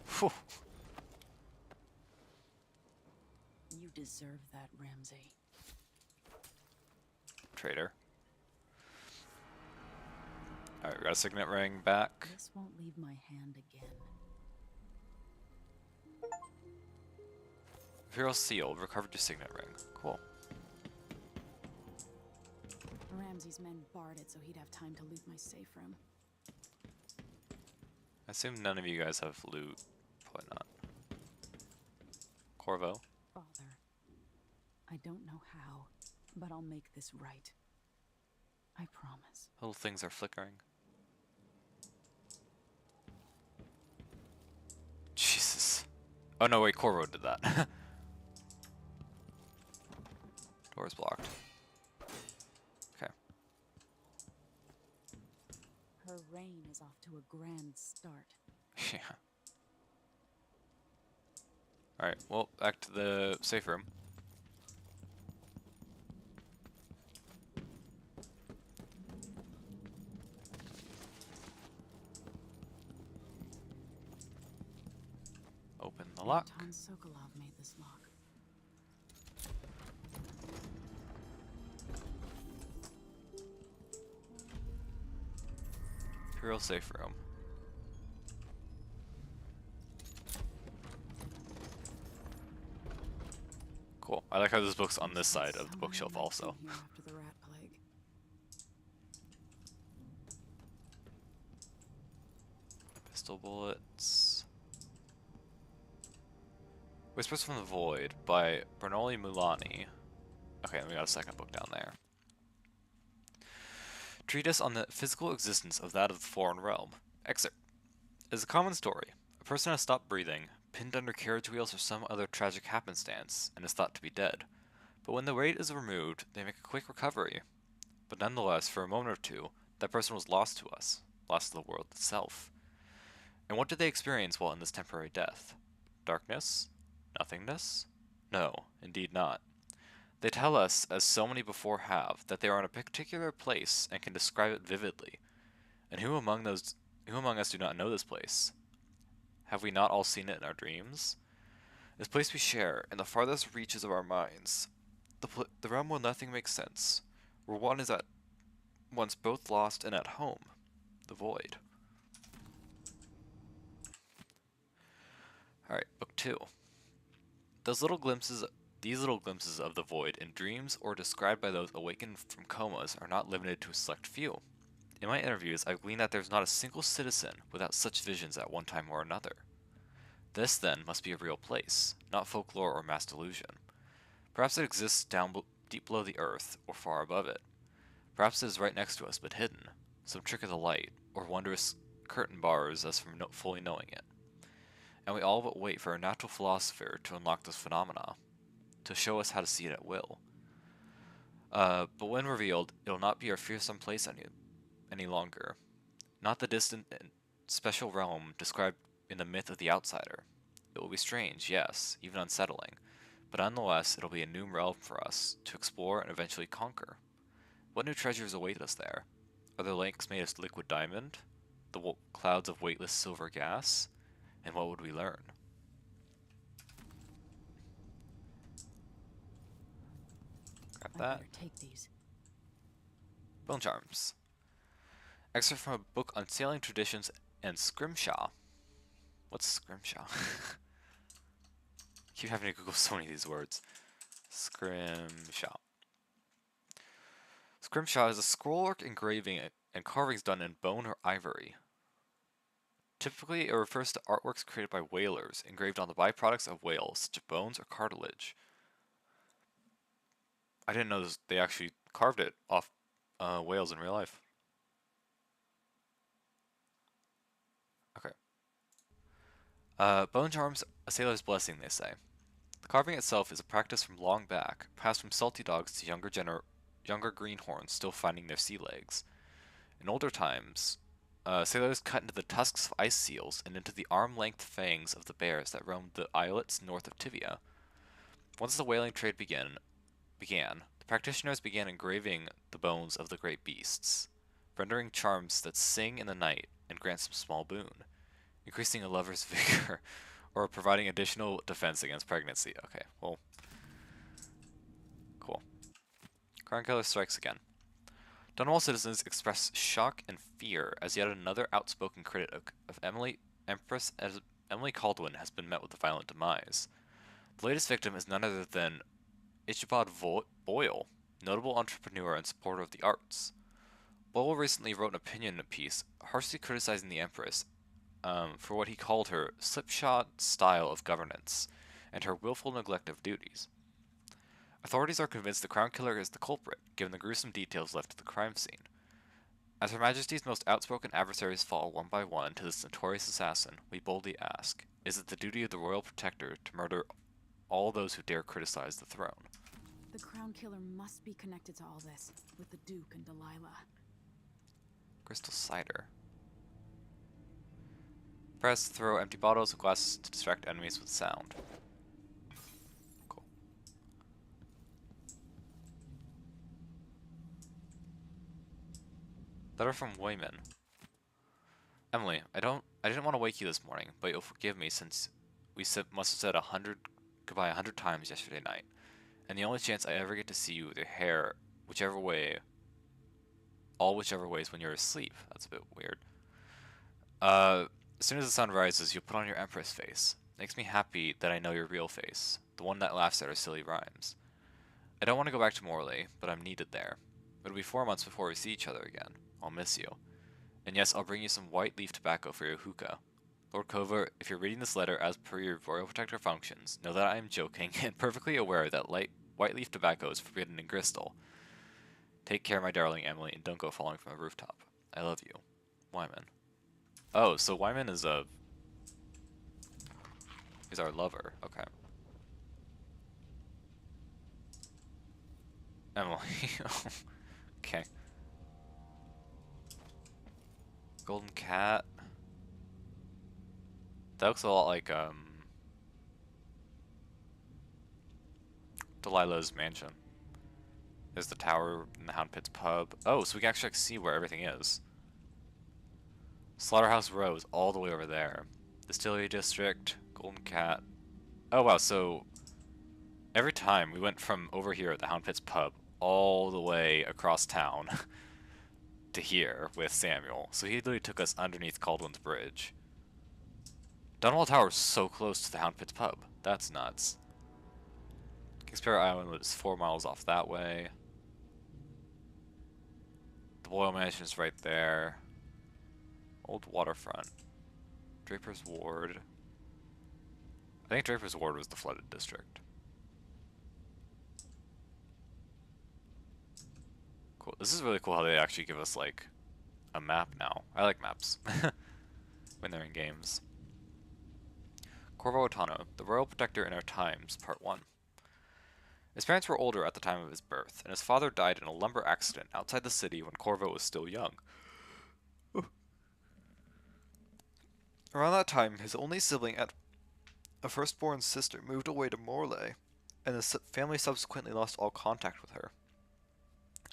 Phew. You deserve that, Ramsey. Traitor. Alright, we got a signet ring back. This won't leave my hand again. Imperial seal. Recovered your signet ring. Cool. Ramsey's men barred it so he'd have time to loot my safe room. I assume none of you guys have loot. Probably not. Corvo. Father, I don't know how, but I'll make this right. I promise. Little things are flickering. Jesus. Oh no, wait, Corvo did that. Door's blocked. Okay. Her reign is off to a grand start. Yeah. Alright, well, back to the safe room. Open the lock. Anton Sokolov made this lock. Imperial safe room. Cool. I like how this book's on this side of the bookshelf also. Here after the rat plague. Pistol bullets. Whispers from the Void by Bernoulli Mulani. Okay, we got a second book down there. Treatise on the physical existence of that of the foreign realm. Excerpt. It is a common story. A person has stopped breathing, pinned under carriage wheels or some other tragic happenstance, and is thought to be dead. But when the weight is removed, they make a quick recovery. But nonetheless, for a moment or two, that person was lost to us, lost to the world itself. And what did they experience while in this temporary death? Darkness? Nothingness? No, indeed not. They tell us, as so many before have, that they are in a particular place and can describe it vividly. And who among us do not know this place? Have we not all seen it in our dreams? This place we share, in the farthest reaches of our minds. The realm where nothing makes sense, where one is at once both lost and at home. The void. Alright, book 2. These little glimpses of the void in dreams or described by those awakened from comas are not limited to a select few. In my interviews, I've gleaned that there's not a single citizen without such visions at one time or another. This, then, must be a real place, not folklore or mass delusion. Perhaps it exists deep below the earth, or far above it. Perhaps it is right next to us, but hidden, some trick of the light, or wondrous curtain bars us from fully knowing it. And we all but wait for a natural philosopher to unlock this phenomena, to show us how to see it at will. But when revealed, it will not be our fearsome place any longer. Not the distant and special realm described in the myth of the outsider. It will be strange, yes, even unsettling, but nonetheless, it'll be a new realm for us to explore and eventually conquer. What new treasures await us there? Are there lakes made of liquid diamond? The clouds of weightless silver gas? And what would we learn? Grab I that. better take these. Bone charms. Excerpt from a book on sailing traditions and scrimshaw. What's scrimshaw? Keep having to Google so many of these words. Scrimshaw. Scrimshaw is a scrollwork engraving and carvings done in bone or ivory. Typically, it refers to artworks created by whalers, engraved on the byproducts of whales, such as bones or cartilage. I didn't know they actually carved it off whales in real life. Okay. Bone charms, a sailor's blessing, they say. The carving itself is a practice from long back, passed from salty dogs to younger greenhorns still finding their sea legs. In older times, sailors cut into the tusks of ice seals and into the arm-length fangs of the bears that roamed the islets north of Tivia. Once the whaling trade began, the practitioners began engraving the bones of the great beasts, rendering charms that sing in the night and grant some small boon, increasing a lover's vigor, or providing additional defense against pregnancy. Okay, well, cool. Crown Killer strikes again. Dunwall citizens express shock and fear as yet another outspoken critic of Empress Emily Caldwin has been met with a violent demise. The latest victim is none other than Ichabod Boyle, notable entrepreneur and supporter of the arts. Boyle recently wrote an opinion piece harshly criticizing the Empress for what he called her slipshod style of governance and her willful neglect of duties. Authorities are convinced the Crown Killer is the culprit, given the gruesome details left at the crime scene. As Her Majesty's most outspoken adversaries fall one by one to this notorious assassin, we boldly ask, is it the duty of the Royal Protector to murder all those who dare criticize the throne? The Crown Killer must be connected to all this, with the Duke and Delilah. Crystal cider. Press, throw empty bottles of glasses to distract enemies with sound. Cool. Letter from Wayman. Emily, I didn't want to wake you this morning, but you'll forgive me since we must have said goodbye 100 times yesterday night, and the only chance I ever get to see you with your hair whichever ways when you're asleep. That's a bit weird. As soon as the sun rises, you'll put on your Empress face. Makes me happy that I know your real face, the one that laughs at our silly rhymes. I don't want to go back to Morley, but I'm needed there. It'll be 4 months before we see each other again. I'll miss you. And yes, I'll bring you some white leaf tobacco for your hookah. Lord Covert, if you're reading this letter as per your Royal Protector functions, know that I am joking and perfectly aware that white leaf tobacco is forbidden in Crystal. Take care, my darling Emily, and don't go falling from a rooftop. I love you. Wyman. Oh, so Wyman is our lover. Okay. Emily. Okay. Golden cat. That looks a lot like Delilah's mansion. There's the tower and the Hound Pit's pub. Oh, so we can actually see where everything is. Slaughterhouse Row is all the way over there. Distillery District, Golden Cat. Oh wow, so every time we went from over here at the Hound Pit's pub all the way across town to here with Samuel. So he literally took us underneath Caldwell's Bridge. Dunwall Tower is so close to the Hound Pit's pub. That's nuts. Kingsbury Island was 4 miles off that way. The Boyle Mansion is right there. Old Waterfront. Draper's Ward. I think Draper's Ward was the flooded district. Cool. This is really cool how they actually give us, like, a map now. I like maps. When they're in games. Corvo Otano, the Royal Protector in Our Times, Part 1. His parents were older at the time of his birth, and his father died in a lumber accident outside the city when Corvo was still young. Around that time, his only sibling, a firstborn sister, moved away to Morlaix. and the family subsequently lost all contact with her.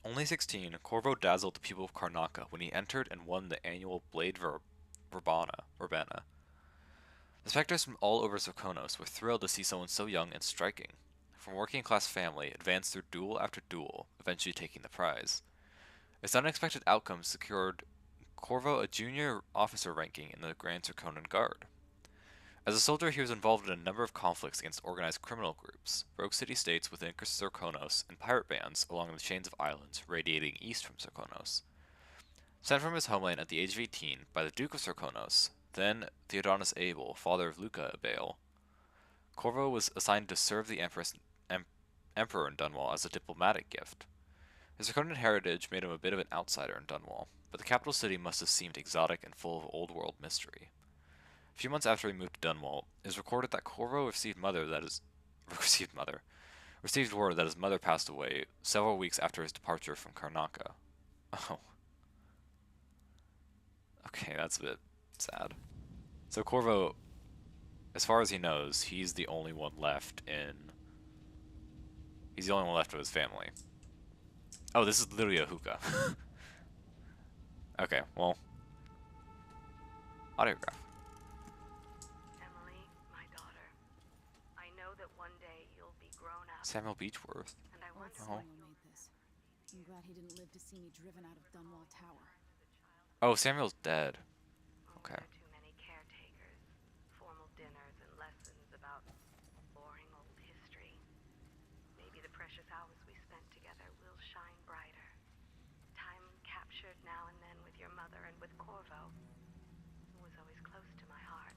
Only 16, Corvo dazzled the people of Karnaca when he entered and won the annual Blade Verbena. The specters from all over Serkonos were thrilled to see someone so young and striking. From a working-class family, advanced through duel after duel, eventually taking the prize. Its unexpected outcome secured Corvo a junior officer ranking in the Grand Serkonan Guard. As a soldier, he was involved in a number of conflicts against organized criminal groups, rogue city-states within Serkonos, and pirate bands along the chains of islands radiating east from Serkonos. Sent from his homeland at the age of 18 by the Duke of Serkonos, then Theodonis Abel, father of Luca Abel, Corvo was assigned to serve the Emperor in Dunwall as a diplomatic gift. His Serkonan heritage made him a bit of an outsider in Dunwall, but the capital city must have seemed exotic and full of old-world mystery. A few months after he moved to Dunwall, it is recorded that Corvo received word that his mother passed away several weeks after his departure from Karnaca. Oh. Okay, that's a bit sad. So Corvo, as far as he knows, he's the only one left of his family. Oh, this is literally a hookah. Okay, well. Autograph. Emily, my daughter, I know that one day you'll be grown up. Samuel Beechworth. And I wonder Samuel made this. I'm glad he didn't live to see me driven out of Dunwall Tower. Oh, Samuel's dead. Okay. too many caretakers, formal dinners and lessons about boring old history. Maybe the precious hours we spent together will shine brighter. Time captured now and then with your mother and with Corvo, who was always close to my heart.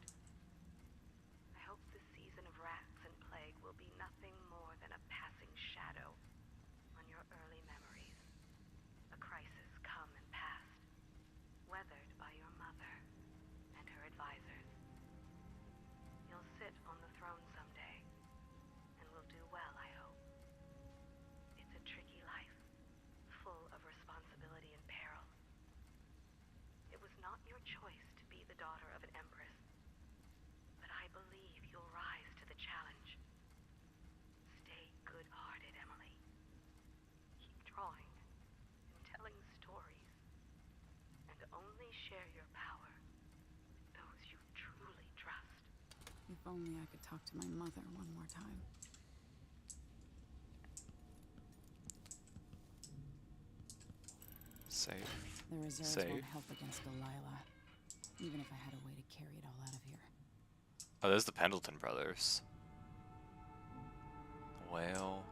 I hope this season of rats and plague will be nothing more than a passing shadow on your early memories. A crisis come and past, weathered by your mother and her advisors. You'll sit on the throne someday, and will do well, I hope. It's a tricky life, full of responsibility and peril. It was not your choice to be the daughter of an empress, but I believe you'll rise to the challenge. Stay good-hearted, Emily. Keep drawing and telling stories, and only share your power with those you truly trust. If only I could talk to my mother one more time. Save. The reserves Save. won't help against Delilah, even if I had a way to carry it all out of here. Oh, there's the Pendleton brothers. Whale.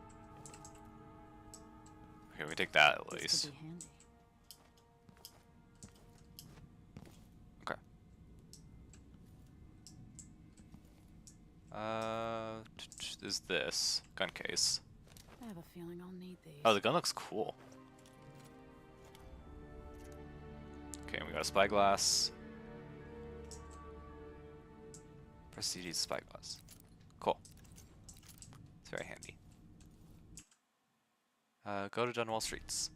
Okay, we take that at This least. could be handy. Okay. Is this gun case? I have a feeling I'll need these. Oh, the gun looks cool. Okay, we got a spyglass. Prestige spyglass. Cool. It's very handy. Go to Dunwall Streets.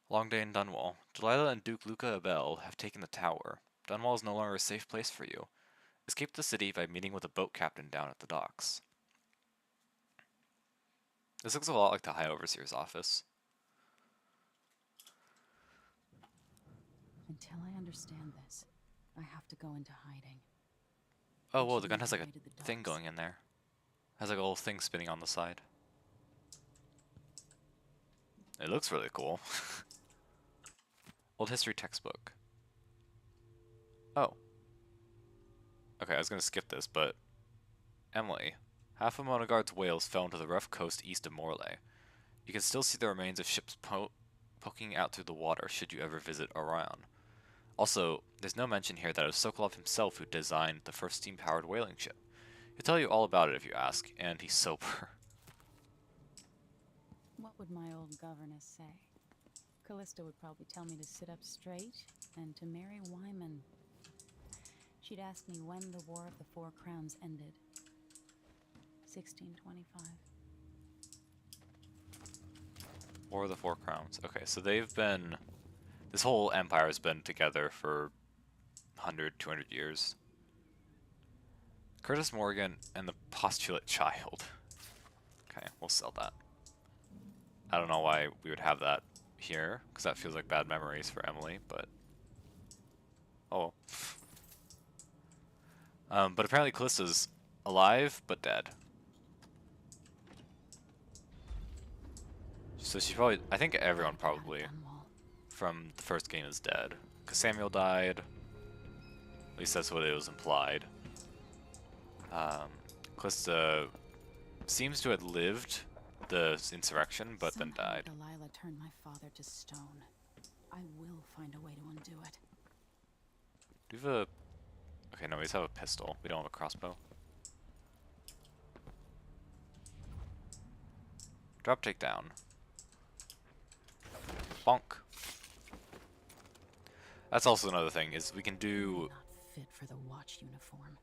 Long day in Dunwall. Delilah and Duke Luca Abel have taken the tower. Dunwall is no longer a safe place for you. Escape the city by meeting with a boat captain down at the docks. This looks a lot like the High Overseer's office. Until I understand this, I have to go into hiding. Oh, I whoa, the shouldn't gun has like have raided a the thing docks. going in there. Has like a little thing spinning on the side. It looks really cool. Old history textbook. Oh. Okay, I was gonna skip this, but Emily, half of Monagard's whales fell into the rough coast east of Morlaix. You can still see the remains of ships poking out through the water should you ever visit Orion. Also, there's no mention here that it was Sokolov himself who designed the first steam-powered whaling ship. He'll tell you all about it if you ask, and he's sober. What would my old governess say? Callista would probably tell me to sit up straight and to marry Wyman. She'd ask me when the War of the Four Crowns ended. 1625. War of the Four Crowns. Okay, so they've been This whole empire has been together for 100, 200 years. Curtis Morgan and the Postulate Child. Okay, we'll sell that. I don't know why we would have that here, because that feels like bad memories for Emily, but... Oh. But apparently Callista's alive, but dead. So she probably... I think everyone probably from the first game is dead. Because Samuel died. At least that's what it was implied. Callista seems to have lived the insurrection, but then died. Delilah turned my father to stone. I will find a way to undo it. Do we have a... Okay, no, we just have a pistol. We don't have a crossbow. Drop takedown. Bonk. That's also another thing, is we can do... Not fit for the watch uniform.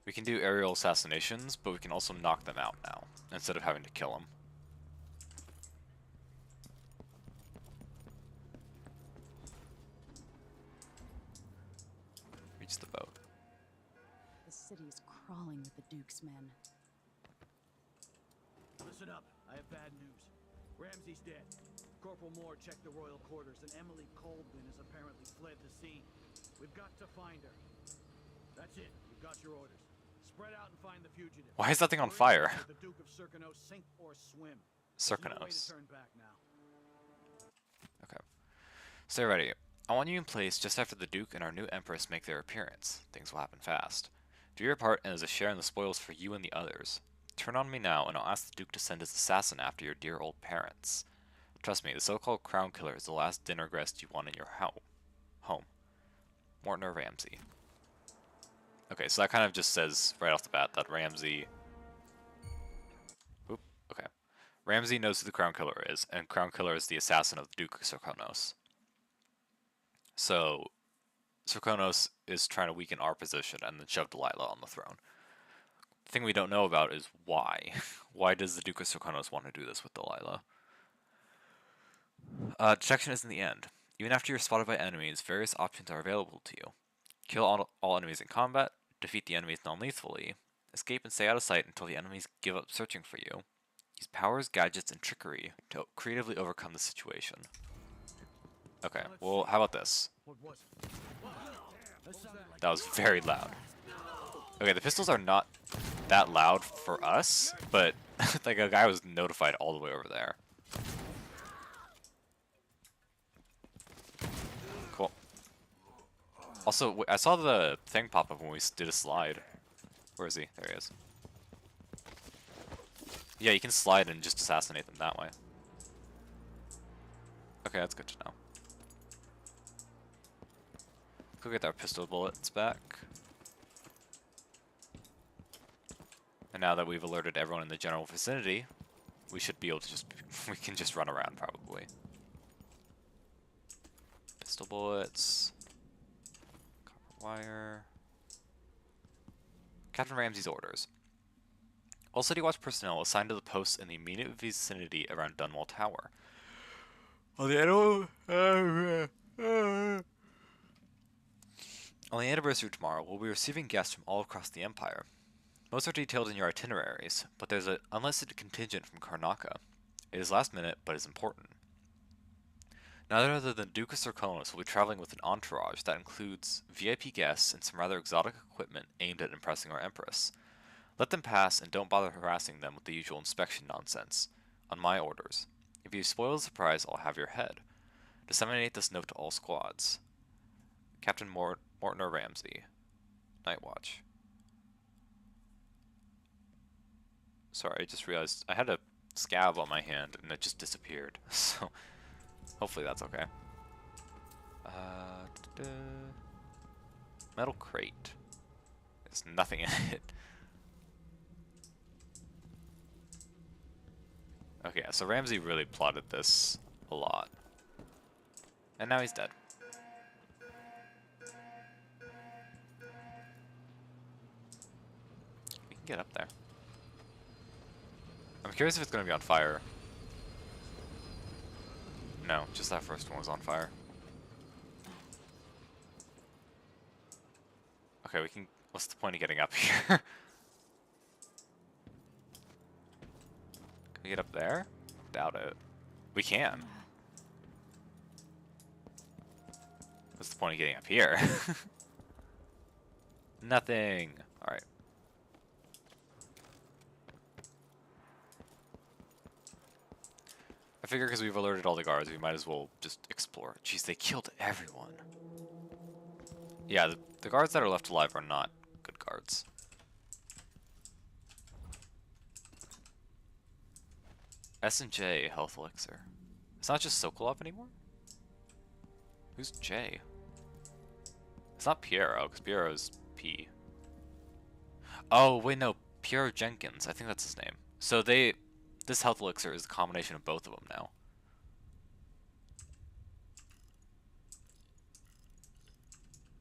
We can do aerial assassinations, but we can also knock them out now, instead of having to kill them. Reach the boat. The city's crawling with the Duke's men. Listen up, I have bad news. Ramsey's dead. Corporal Moore checked the royal quarters, and Emily Colvin has apparently fled the scene. We've got to find her. That's it. You've got your orders. Spread out and find the fugitive. Why is that thing on fire? The Duke of Circanos, sink or swim. Circanos. No way to turn back now. Okay. Stay ready. I want you in place just after the Duke and our new Empress make their appearance. Things will happen fast. Do your part and there's a share in the spoils for you and the others. Turn on me now and I'll ask the Duke to send his assassin after your dear old parents. Trust me, the so-called crown killer is the last dinner guest you want in your home. Mortimer Ramsey. Okay, so that kind of just says right off the bat that Ramsey... Oop, okay. Ramsey knows who the crown killer is, and crown killer is the assassin of the Duke of Circanos. So, Circanos is trying to weaken our position and then shove Delilah on the throne. The thing we don't know about is why. Why does the Duke of Circanos want to do this with Delilah? Detection isn't the end. Even after you're spotted by enemies, various options are available to you. Kill all enemies in combat, defeat the enemies non-lethally, escape and stay out of sight until the enemies give up searching for you. Use powers, gadgets, and trickery to creatively overcome the situation. Okay, well, how about this? That was very loud. Okay, the pistols are not that loud for us, but like a guy was notified all the way over there. Cool. Also, I saw the thing pop up when we did a slide. Where is he? There he is. Yeah, you can slide and just assassinate them that way. Okay, that's good to know. Go get our pistol bullets back. And now that we've alerted everyone in the general vicinity, we should be able to just... we can just run around, probably. Pistol bullets. Copper wire. Captain Ramsey's orders. All City Watch personnel assigned to the posts in the immediate vicinity around Dunwall Tower. On the anniversary tomorrow, we'll be receiving guests from all across the Empire. Most are detailed in your itineraries, but there's an unlisted contingent from Karnaca. It is last minute, but is important. None other than Duke of Circanos will be traveling with an entourage that includes VIP guests and some rather exotic equipment aimed at impressing our Empress. Let them pass and don't bother harassing them with the usual inspection nonsense. On my orders. If you spoil the surprise, I'll have your head. Disseminate this note to all squads. Captain Mortimer Ramsey. Night Watch. Sorry, I just realized I had a scab on my hand and it just disappeared. So, hopefully that's okay. Metal crate. There's nothing in it. Okay, so Ramsey really plotted this a lot. And now he's dead. We can get up there. I'm curious if it's going to be on fire. No, just that first one was on fire. Okay, we can... What's the point of getting up here? Can we get up there? Doubt it. We can. What's the point of getting up here? Nothing. Alright. I figure because we've alerted all the guards, we might as well just explore. Jeez, they killed everyone. Yeah, the guards that are left alive are not good guards. S&J health elixir. It's not just Sokolov anymore? Who's J? It's not Piero, because Piero's P. Oh, wait, no. Piero Jenkins. I think that's his name. So this health elixir is a combination of both of them now.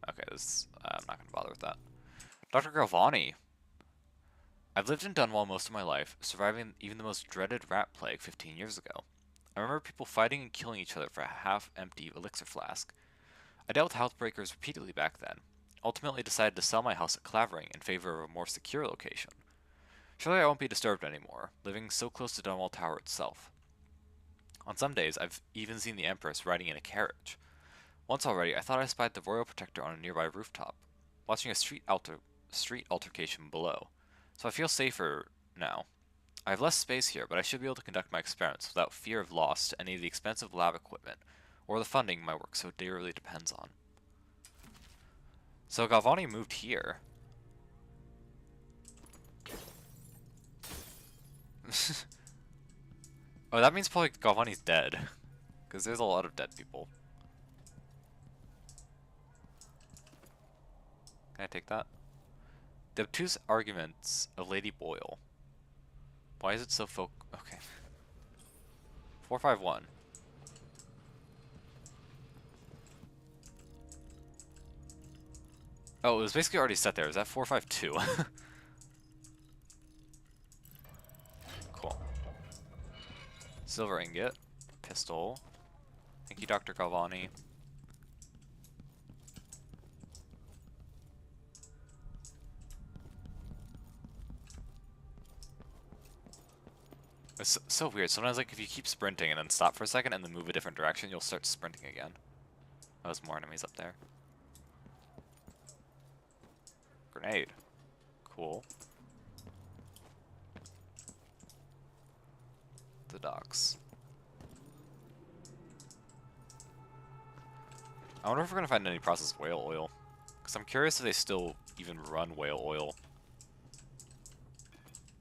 Okay, I'm not going to bother with that. Dr. Galvani. I've lived in Dunwall most of my life, surviving even the most dreaded rat plague 15 years ago. I remember people fighting and killing each other for a half-empty elixir flask. I dealt with housebreakers repeatedly back then. Ultimately decided to sell my house at Clavering in favor of a more secure location. Surely I won't be disturbed anymore, living so close to Dunwall Tower itself. On some days, I've even seen the Empress riding in a carriage. Once already, I thought I spied the Royal Protector on a nearby rooftop, watching a street altercation below. So I feel safer now. I have less space here, but I should be able to conduct my experiments without fear of loss to any of the expensive lab equipment, or the funding my work so dearly depends on. So Galvani moved here. Oh, that means probably Galvani's dead. Because there's a lot of dead people. Can I take that? The obtuse arguments of Lady Boyle. Why is it so okay. 451. Oh, it was basically already set there. Is that 452? Cool. Silver ingot. Pistol. Thank you, Dr. Galvani. It's so weird. Sometimes, like, if you keep sprinting and then stop for a second and then move a different direction, you'll start sprinting again. Oh, there's more enemies up there. Grenade. Cool. The docks. I wonder if we're gonna find any processed whale oil. Because I'm curious if they still even run whale oil.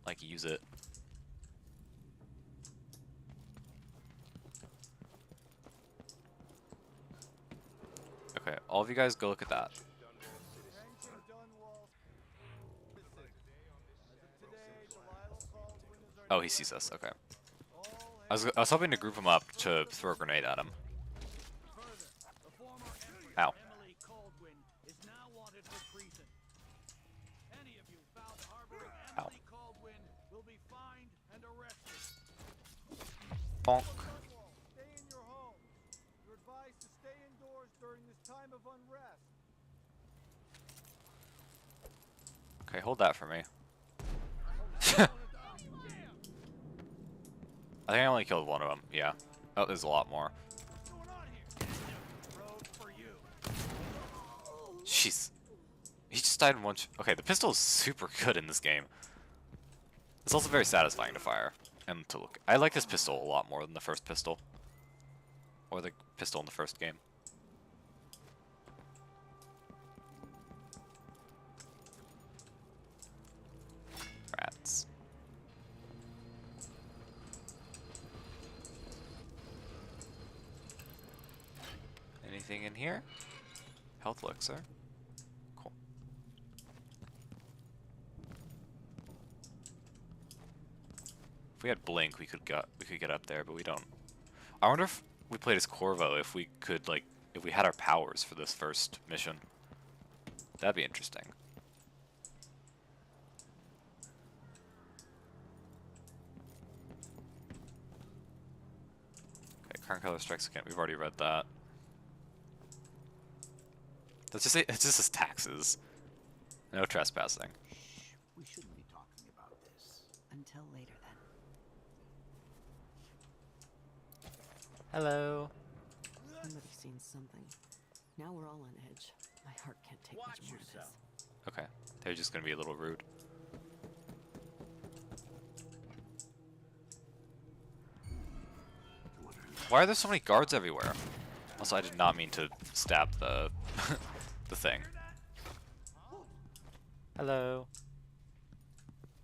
Like, use it. Okay, all of you guys go look at that. Oh, he sees us. Okay. I was hoping to group him up to throw a grenade at him. Ow. Ow. Bonk. Stay in your home. You're advised to stay indoors during this time of unrest. Okay, hold that for me. I think I only killed one of them. Yeah. Oh, there's a lot more. Jeez. He just died in one okay, the pistol is super good in this game. It's also very satisfying to fire and to look. I like this pistol a lot more than the first pistol. Or the pistol in the first game. Rats. Anything in here? Health elixir. Cool. If we had blink, we could get up there, but we don't. I wonder if we played as Corvo, if we could, like, if we had our powers for this first mission. That'd be interesting. Okay, current color strikes again. We've already read that. Let's just say it's just as taxes. No trespassing. Shh, we shouldn't be talking about this. Until later, then. Hello. Somebody's seen something. Now we're all on edge. My heart can't take much more of this. Okay, they're just gonna be a little rude. Why are there so many guards everywhere? Also, I did not mean to stab the the thing. Hello.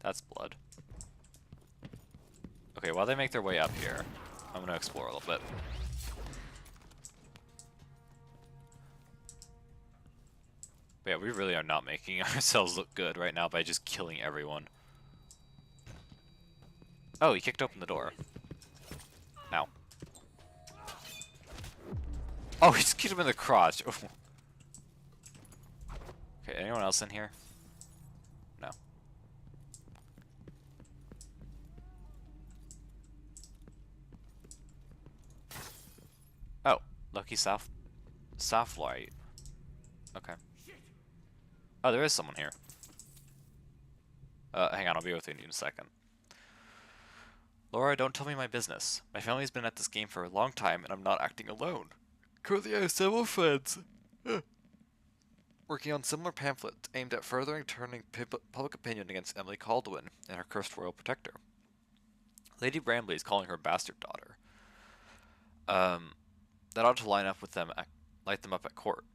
That's blood. Okay, while they make their way up here, I'm gonna explore a little bit. But yeah, we really are not making ourselves look good right now by just killing everyone. Oh, he kicked open the door. Ow. Oh, he just kicked him in the crotch. Okay, anyone else in here? No. Oh, lucky soft light. Okay. Oh, there is someone here. Hang on, I'll be with you in a second. Laura, don't tell me my business. My family's been at this game for a long time, and I'm not acting alone. Currently, I have several friends working on similar pamphlets aimed at furthering turning public opinion against Emily Caldwin and her cursed royal protector. Lady Bramley is calling her bastard daughter. That ought to light them up at court.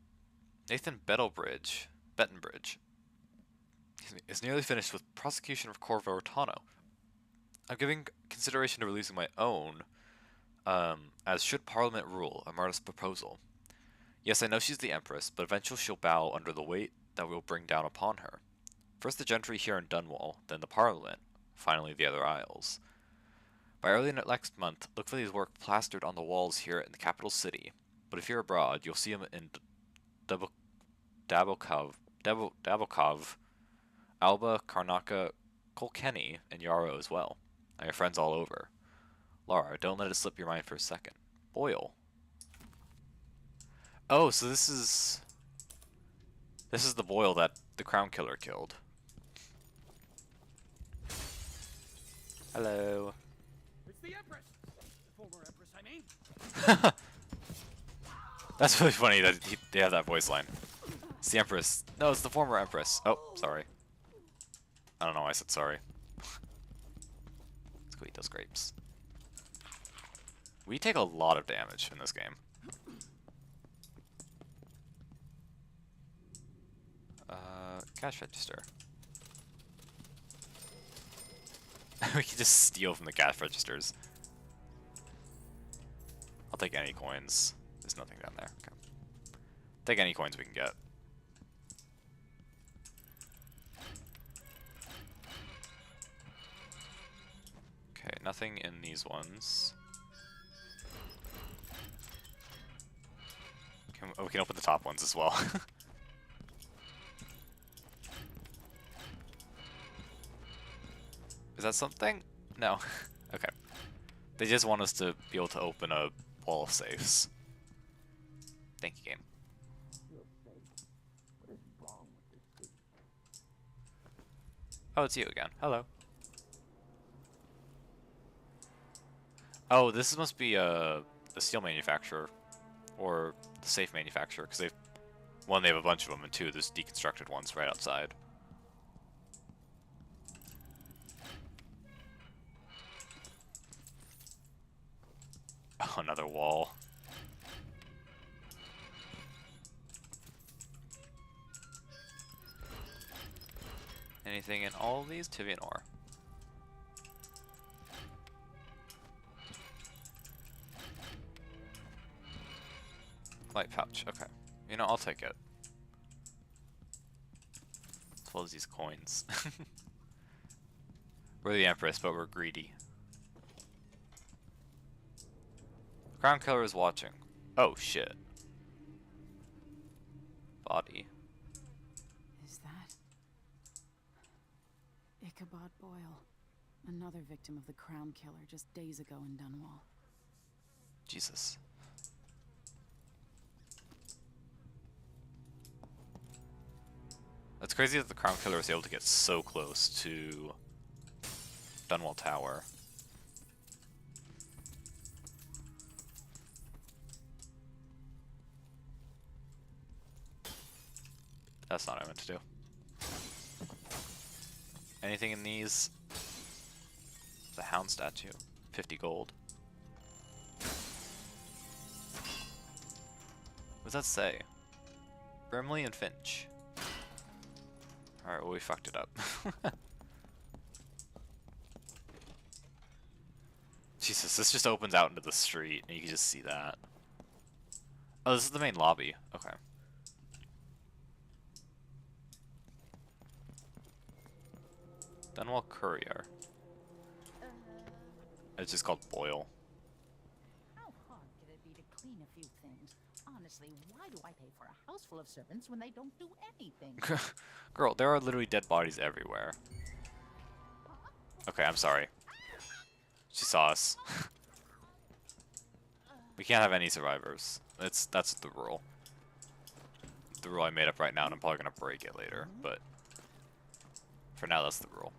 Nathan Bettenbridge is nearly finished with prosecution of Corvo Rotano. I'm giving consideration to releasing my own, as should Parliament rule, a modest proposal. Yes, I know she's the Empress, but eventually she'll bow under the weight that we'll bring down upon her. First the gentry here in Dunwall, then the Parliament, finally the other isles. By early next month, look for these work plastered on the walls here in the capital city, but if you're abroad, you'll see them in Dabokov, Alba, Karnaka, Kilkenny, and Yarrow as well. I have friends all over. Laura, don't let it slip your mind for a second. Boyle. Oh, so this is the Boyle that the Crown Killer killed. Hello. It's the Empress! The former Empress, I mean. That's really funny that they have that voice line. It's the Empress. No, it's the former Empress. Oh, sorry. I don't know why I said sorry. Let's go eat those grapes. We take a lot of damage in this game. Cash register. We can just steal from the cash registers. I'll take any coins. There's nothing down there. Okay. Take any coins we can get. Okay, nothing in these ones. We can open the top ones as well. Is that something? No. Okay. They just want us to be able to open a wall of safes. Thank you, game. Oh, it's you again. Hello. Oh, this must be the steel manufacturer or the safe manufacturer, because they have a bunch of them, and two, there's deconstructed ones right outside. Oh, another wall. Anything in all of these? Tivian ore. Light pouch. Okay. You know, I'll take it. As well as these coins. We're the Empress, but we're greedy. Crown Killer is watching. Oh, shit. Body. Is that Ichabod Boyle? Another victim of the Crown Killer just days ago in Dunwall. Jesus. It's crazy that the Crown Killer was able to get so close to Dunwall Tower. That's not what I meant to do. Anything in these? The Hound statue. 50 gold. What does that say? Brimley and Finch. Alright, well we fucked it up. Jesus, this just opens out into the street and you can just see that. Oh, this is the main lobby. Okay. Dunwall Courier. It's just called Boyle. How hard could it be to clean a few things? Honestly, why do I pay for a house full of servants when they don't do anything? Girl, there are literally dead bodies everywhere. Okay, I'm sorry. She saw us. We can't have any survivors. That's the rule. The rule I made up right now, and I'm probably gonna break it later, but for now that's the rule.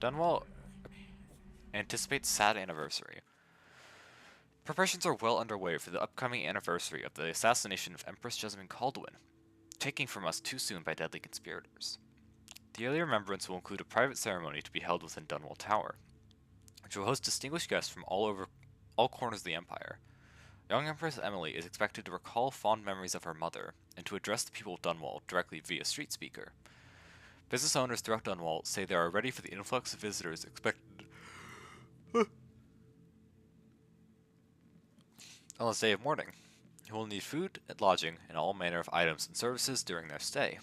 Dunwall anticipates sad anniversary. Preparations are well underway for the upcoming anniversary of the assassination of Empress Jasmine Caldwin, taken from us too soon by deadly conspirators. The early remembrance will include a private ceremony to be held within Dunwall Tower, which will host distinguished guests from all corners of the Empire. Young Empress Emily is expected to recall fond memories of her mother and to address the people of Dunwall directly via street speaker. Business owners throughout Dunwall say they are ready for the influx of visitors expected on this day of mourning, who will need food and lodging and all manner of items and services during their stay.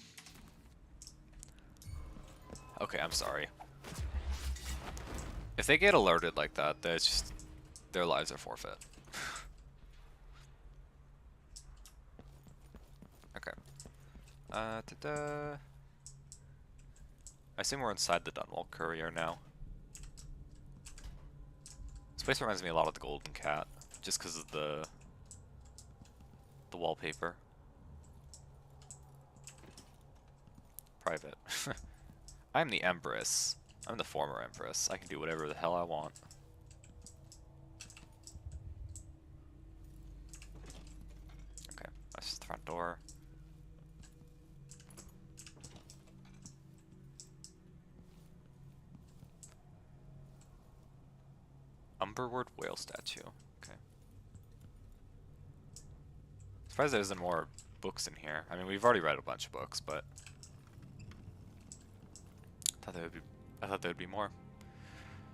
Okay, I'm sorry. If they get alerted like that, that's just their lives are forfeit. Okay. Ta-da. I assume we're inside the Dunwall Courier now. This place reminds me a lot of the Golden Cat, just because of the wallpaper. Private. I'm the Empress. I'm the former Empress. I can do whatever the hell I want. Okay, that's just the front door. Umberward whale statue. Okay. Surprised there isn't more books in here. I mean, we've already read a bunch of books, but I thought there would be more.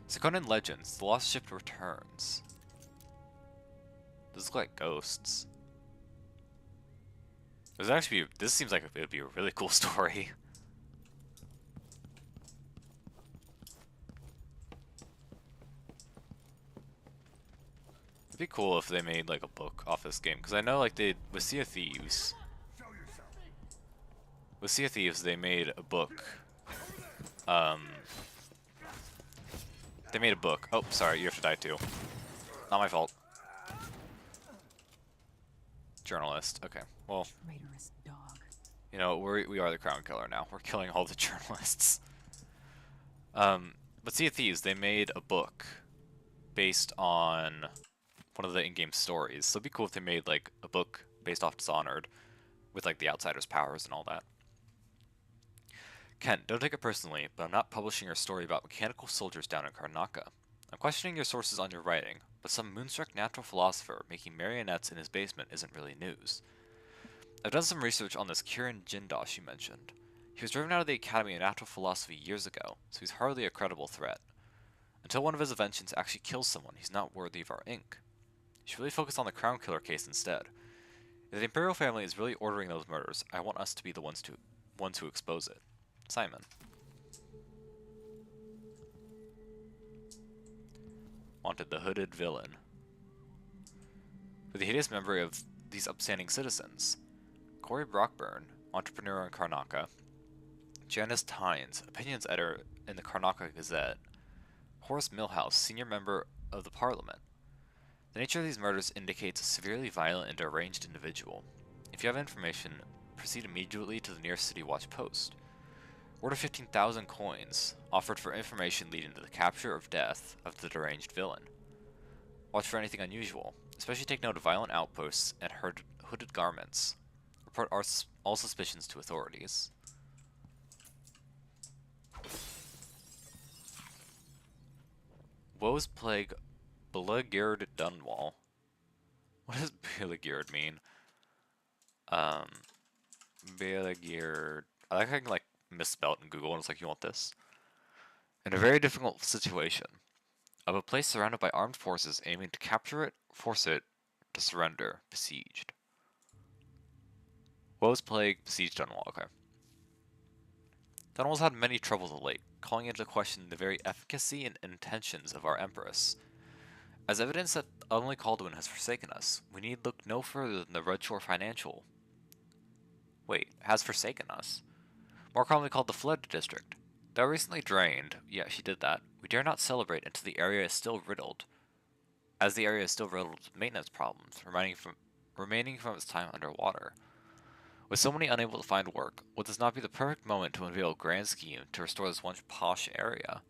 Seconan Legends: The Lost Ship Returns. Those look like ghosts. This seems like it would be a really cool story. It'd be cool if they made like a book off this game, because I know like they with Sea of Thieves. With Sea of Thieves, they made a book. They made a book. Oh, sorry, you have to die too. Not my fault. Journalist. Okay, well. Traitorous dog. You know, we are the Crown Killer now. We're killing all the journalists. But Sea of Thieves, they made a book based on one of the in-game stories. So it'd be cool if they made like a book based off Dishonored with like the Outsider's powers and all that. Ken, don't take it personally, but I'm not publishing your story about mechanical soldiers down in Karnaca. I'm questioning your sources on your writing, but some moonstruck natural philosopher making marionettes in his basement isn't really news. I've done some research on this Kirin Jindosh you mentioned. He was driven out of the Academy of Natural Philosophy years ago, so he's hardly a credible threat. Until one of his inventions actually kills someone, he's not worthy of our ink. You should really focus on the Crown Killer case instead. If the Imperial family is really ordering those murders, I want us to be the ones to expose it. Simon. Wanted the hooded villain. For the hideous memory of these upstanding citizens. Corey Brockburn, entrepreneur in Karnaca. Janice Tynes, opinions editor in the Karnaca Gazette. Horace Milhouse, senior member of the Parliament. The nature of these murders indicates a severely violent and deranged individual. If you have information, proceed immediately to the nearest City Watch post. Order 15,000 coins, offered for information leading to the capture or death of the deranged villain. Watch for anything unusual, especially take note of violent outposts and hooded garments. Report all suspicions to authorities. Woe's Plague Beligard Dunwall. What does Beligard mean? Beligard. I like how I can like misspell it in Google and it's like, you want this? In a very difficult situation. Of a place surrounded by armed forces aiming to capture it, force it to surrender, besieged. Woe's Plague besieged Dunwall, okay. Dunwall's had many troubles of late, calling into question the very efficacy and intentions of our Empress. As evidence that only Calduin has forsaken us, we need look no further than the Redshore Financial. Wait, has forsaken us? More commonly called the Flood District. Though recently drained, yeah, she did that, we dare not celebrate until the area is still riddled. As the area is still riddled with maintenance problems, remaining from its time underwater. With so many unable to find work, would this not be the perfect moment to unveil a grand scheme to restore this once posh area?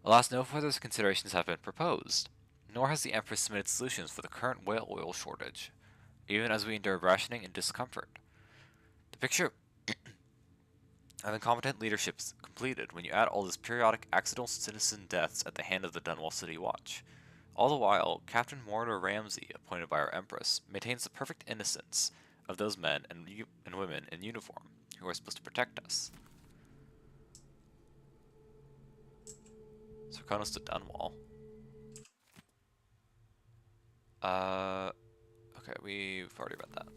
Alas, no further considerations have been proposed, nor has the Empress submitted solutions for the current whale oil shortage, even as we endure rationing and discomfort. The picture of incompetent leadership is completed when you add all this periodic accidental citizen deaths at the hand of the Dunwall City Watch. All the while, Captain Mortimer Ramsey, appointed by our Empress, maintains the perfect innocence of those men and women in uniform who are supposed to protect us. Serkonos to Dunwall. Okay, we've already read that.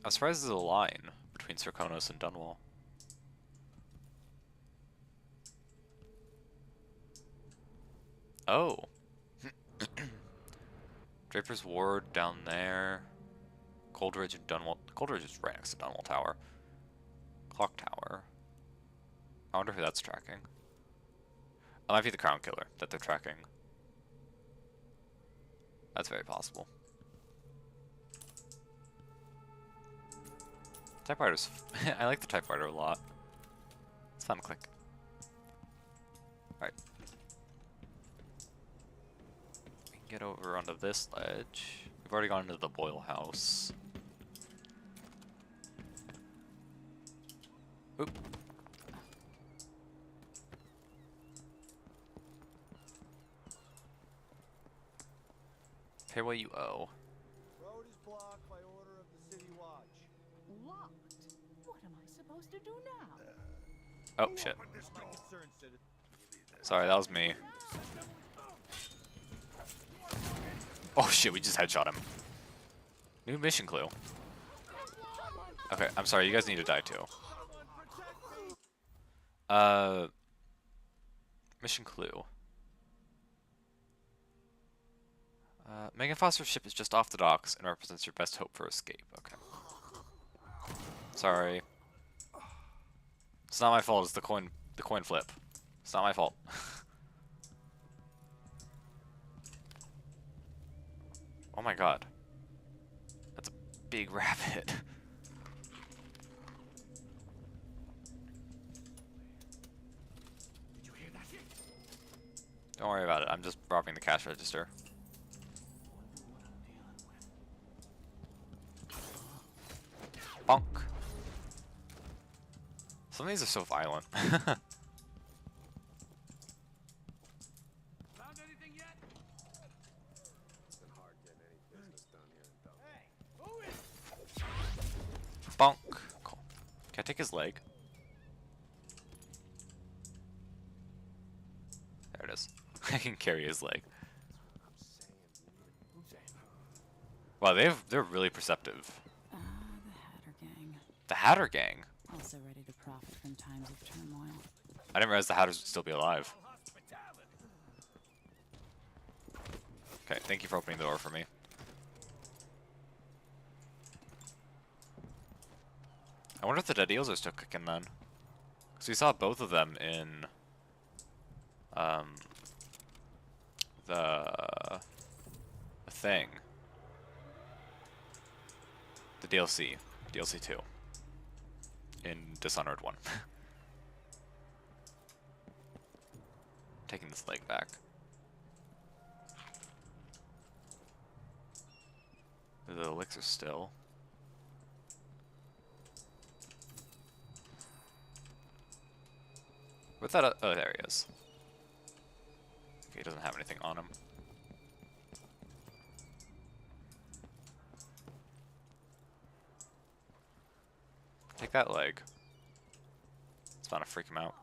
I'm surprised there's a line between Serkonos and Dunwall. Oh. Draper's Ward down there. Coldridge and Dunwall. Coldridge is right next to Dunwall Tower. Clock Tower. I wonder who that's tracking. It might be the Crown Killer that they're tracking. That's very possible. Typewriters. I like the typewriter a lot. It's fun to click. Alright. We can get over onto this ledge. We've already gone into the Boyle House. Oop. Pay what you owe. Road is blocked by order of the City Watch. Locked? What am I supposed to do now? Oh, shit. Sorry, that was me. Oh shit, we just headshot him. New mission clue. Okay, I'm sorry, you guys need to die too. Mission clue. Megan Foster's ship is just off the docks and represents your best hope for escape. Okay. Sorry. It's not my fault, it's the coin flip. It's not my fault. Oh my god. That's a big rabbit. Did you hear that? Don't worry about it, I'm just robbing the cash register. Bonk. Some of these are so violent. Found anything yet? It's been hard getting any business done here in Dublin. Hey, who is? Bonk. Cool. Can I take his leg? There it is. I can carry his leg. Wow, they're really perceptive. The Hatter Gang. The Hatter Gang? Also ready to profit from times of turmoil. I didn't realize the Hatters would still be alive. Okay, thank you for opening the door for me. I wonder if the dead eels are still kicking then. Because we saw both of them in thing. The DLC. DLC 2. In Dishonored 1. Taking this leg back. The elixir still. Where's that? Oh, there he is. Okay, he doesn't have anything on him. Take that leg. It's bound to freak him out.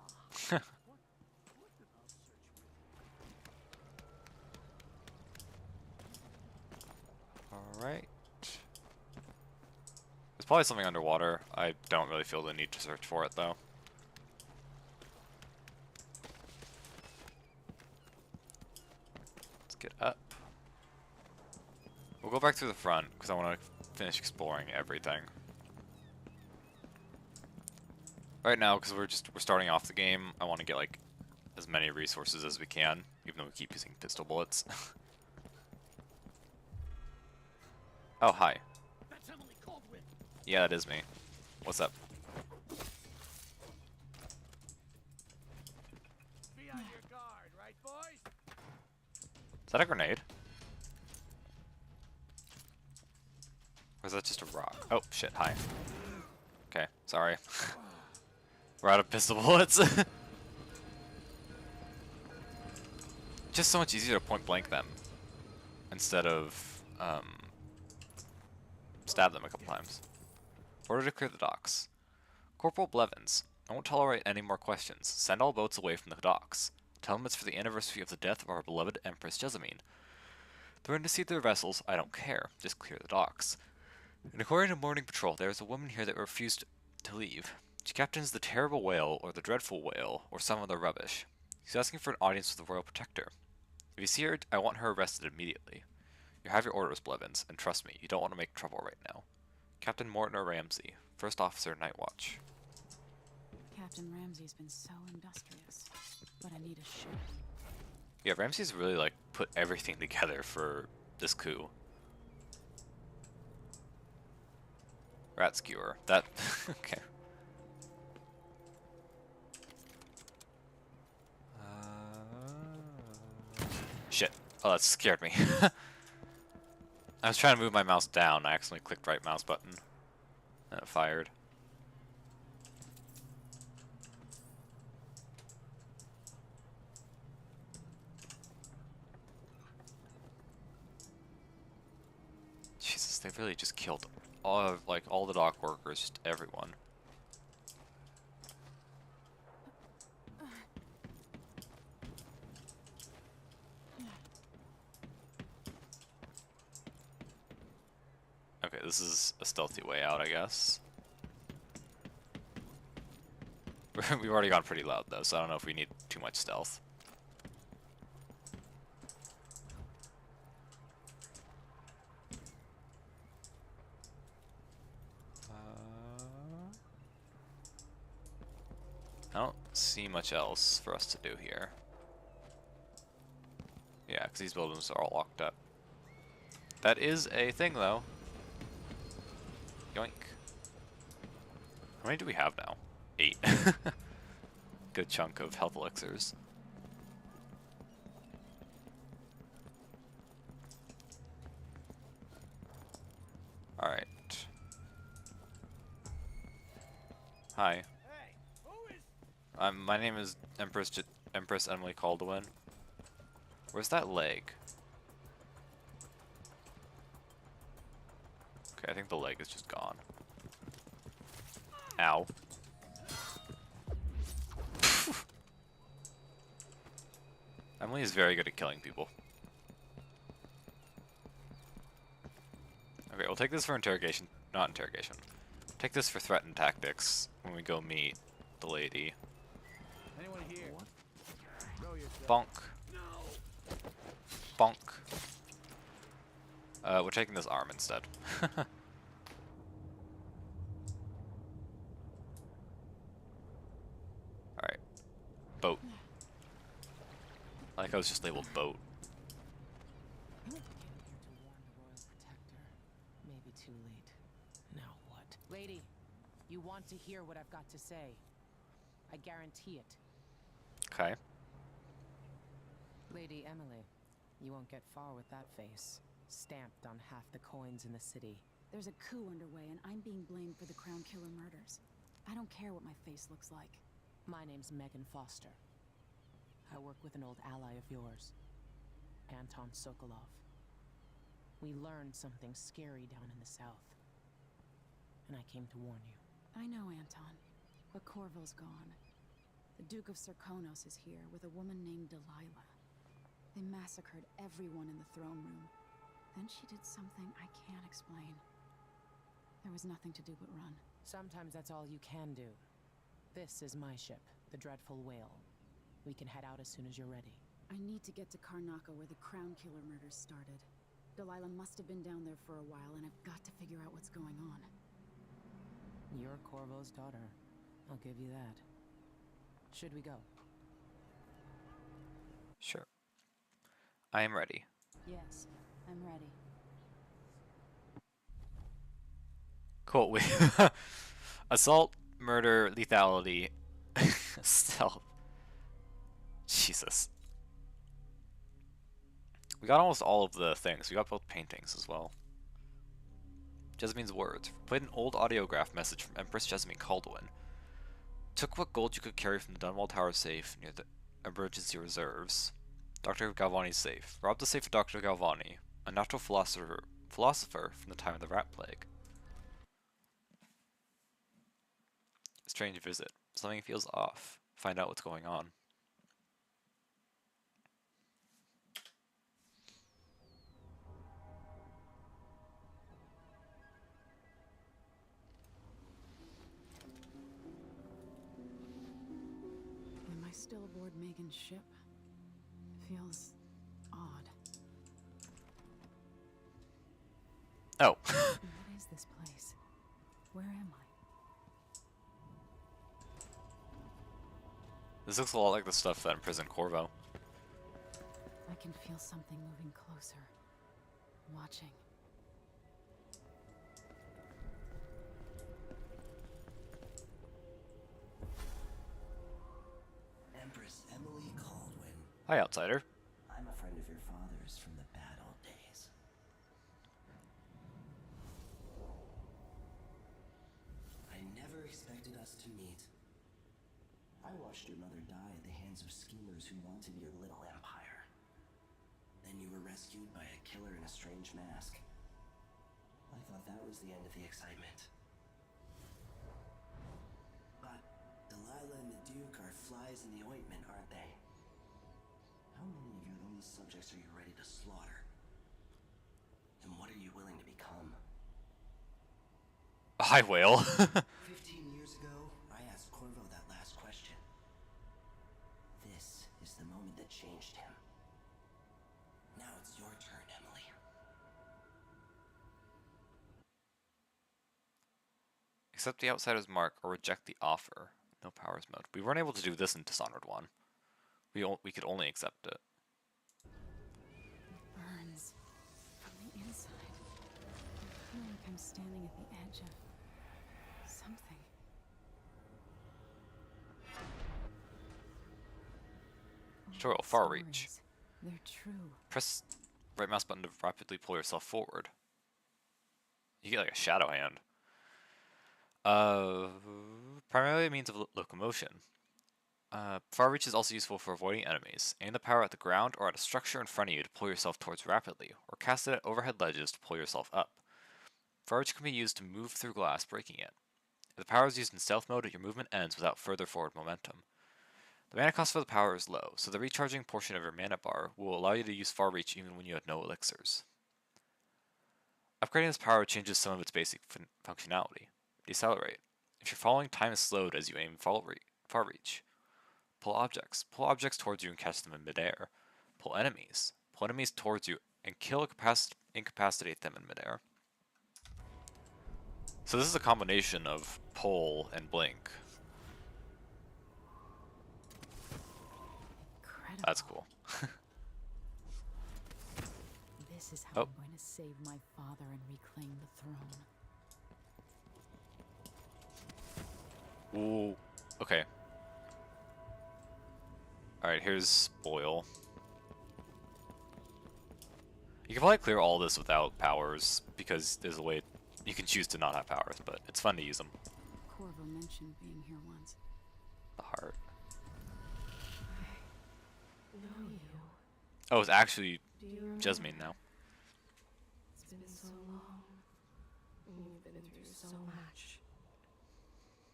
Alright. There's probably something underwater. I don't really feel the need to search for it, though. Let's get up. We'll go back through the front, because I want to finish exploring everything. Right now, because we're starting off the game, I want to get, like, as many resources as we can, even though we keep using pistol bullets. Oh, hi. That's Emily Caldwell. Yeah, that is me. What's up? Be on your guard, right, boys? Is that a grenade? Or is that just a rock? Oh, shit, hi. Okay, sorry. We're out of pistol bullets. Just so much easier to point blank them. Instead of, stab them a couple times. Order to clear the docks. Corporal Blevins, I won't tolerate any more questions. Send all boats away from the docks. Tell them it's for the anniversary of the death of our beloved Empress Jessamine. Threaten to seize their vessels, I don't care. Just clear the docks. And according to Morning Patrol, there is a woman here that refused to leave. She captains the Terrible Whale, or the Dreadful Whale, or some other rubbish. She's asking for an audience with the Royal Protector. If you see her, I want her arrested immediately. You have your orders, Blevins, and trust me, you don't want to make trouble right now. Captain Mortimer Ramsey, First Officer, Night Watch. Captain Ramsey's been so industrious, but I need a ship. Yeah, Ramsey's really, like, put everything together for this coup. Rat skewer. That... okay. Shit. Oh, that scared me. I was trying to move my mouse down. I accidentally clicked right mouse button. And it fired. Jesus, they really just killed all the dock workers, just everyone. Okay, this is a stealthy way out, I guess. We've already gone pretty loud, though, so I don't know if we need too much stealth. I don't see much else for us to do here. Yeah, because these buildings are all locked up. That is a thing, though. Yoink. How many do we have now? 8. Good chunk of health elixirs. Alright. Hi. Hey, who is... My name is Empress Emily Caldwell. Where's that leg? Okay, I think the leg is just gone. Ow. Emily is very good at killing people. Okay, we'll take this for interrogation. Not interrogation. Take this for threat and tactics when we go meet the lady. Anyone here? Show yourself. Bonk. Bonk. We're taking this arm instead. Alright. Boat. I like how it's just labeled boat. want to hear what I've got to say. I guarantee it. Okay. Lady Emily, you won't get far with that face. Stamped on half the coins in the city. There's a coup underway, and I'm being blamed for the Crown Killer murders. I don't care what my face looks like. My name's Megan Foster. I work with an old ally of yours, Anton Sokolov. We learned something scary down in the south, and I came to warn you. I know, Anton, but Corvo's gone. The Duke of Serkonos is here with a woman named Delilah. They massacred everyone in the throne room. Then she did something I can't explain. There was nothing to do but run. Sometimes that's all you can do. This is my ship, the Dreadful Whale. We can head out as soon as you're ready. I need to get to Karnaca where the Crown Killer murders started. Delilah must have been down there for a while, and I've got to figure out what's going on. You're Corvo's daughter. I'll give you that. Should we go? Sure. I am ready. Yes, I'm ready. Cool. We assault, murder, lethality, stealth. Jesus. We got almost all of the things. We got both paintings as well. Jessamines words. Played an old audiograph message from Empress Jessamine Caldwin. Took what gold you could carry from the Dunwall Tower safe near the emergency reserves. Dr. Galvani's safe. Robbed the safe of Dr. Galvani, a natural philosopher from the time of the rat plague. Strange visit. Something feels off. Find out what's going on. Am I still aboard Megan's ship? Feels odd. Oh. What is this place? Where am I? This looks a lot like the stuff that imprisoned Corvo. I can feel something moving closer. Watching. Empress Emily Caldwin. Hi, outsider. I'm a friend of your father's from the bad old days. I never expected us to meet. I watched your mother die at the hands of schemers who wanted your little empire. Then you were rescued by a killer in a strange mask. I thought that was the end of the excitement. But Delilah and the Duke are flies in the ointment, aren't they? How many of your own subjects are you ready to slaughter? And what are you willing to become? Hi, whale. 15 years ago, I asked Corvo that last question. This is the moment that changed him. Now it's your turn, Emily. Accept the outsider's mark or reject the offer. No powers mode. We weren't able to do this in Dishonored 1. We could only accept it. It burns from the inside. I feel like I'm standing at the edge of something. Tutorial far reach. They're true. Press right mouse button to rapidly pull yourself forward. You get like a shadow hand. Primarily a means of locomotion. Far reach is also useful for avoiding enemies. Aim the power at the ground or at a structure in front of you to pull yourself towards rapidly, or cast it at overhead ledges to pull yourself up. Far reach can be used to move through glass, breaking it. If the power is used in stealth mode, your movement ends without further forward momentum. The mana cost for the power is low, so the recharging portion of your mana bar will allow you to use far reach even when you have no elixirs. Upgrading this power changes some of its basic functionality. Decelerate. If your following time is slowed as you aim far reach. Pull objects. Pull objects towards you and catch them in midair. Pull enemies. Pull enemies towards you and kill or incapacitate them in midair. So this is a combination of pull and blink. Incredible. That's cool. This is how I'm going to save my father and reclaim the throne. Ooh. Okay. Alright, here's spoil. You can probably clear all this without powers, because there's a way you can choose to not have powers, but it's fun to use them. Corvo mentioned being here once. The heart. Know you. Oh, it's actually Do you remember? Jasmine now. It's been so long. And you've been through so much.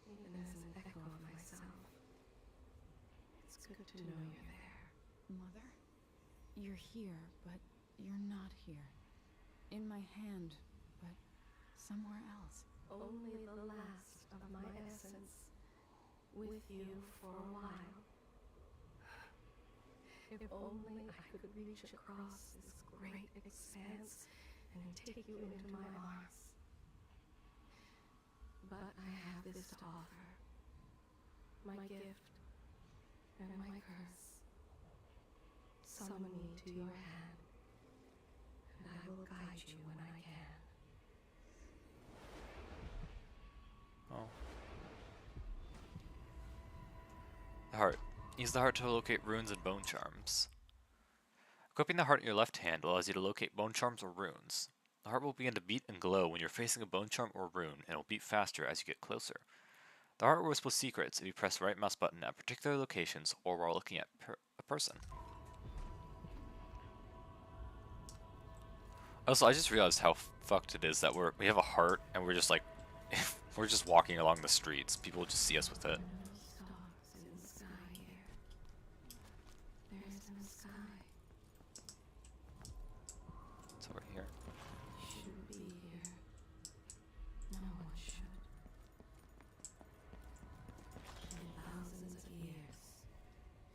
Even as an echo of myself. It's good to know you're there. Mother? You're here, but you're not here. In my hand, but somewhere else. Only the last of my essence. With you for a while. If only I could reach across this great expanse and take you into my arms. But I have this to offer. My gift and my curse. Summon me to your hand, and I will guide you when I can. Oh. The heart. Use the heart to locate runes and bone charms. Equipping the heart in your left hand allows you to locate bone charms or runes. The heart will begin to beat and glow when you're facing a bone charm or rune, and will beat faster as you get closer. The heart will whisper secrets if you press the right mouse button at particular locations or while looking at a person. Also, I just realized how fucked it is that we have a heart and we're just like, we're just walking along the streets. People will just see us with it. Stars in the sky here. There's no sky. It's over here. Shouldn't be here. No one should. In thousands of years,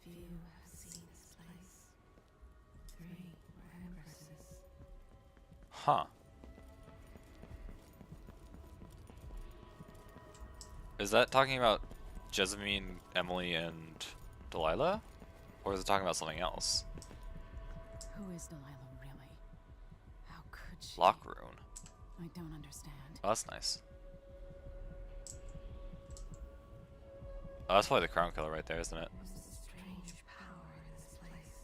few have seen this place. 3 were empresses. Huh. Is that talking about Jessamine, Emily, and Delilah? Or is it talking about something else? Who is Delilah, really? How could she? Lock rune. I don't understand. Oh, that's nice. Oh, that's probably the crown killer right there, isn't it? There's a strange power in this place.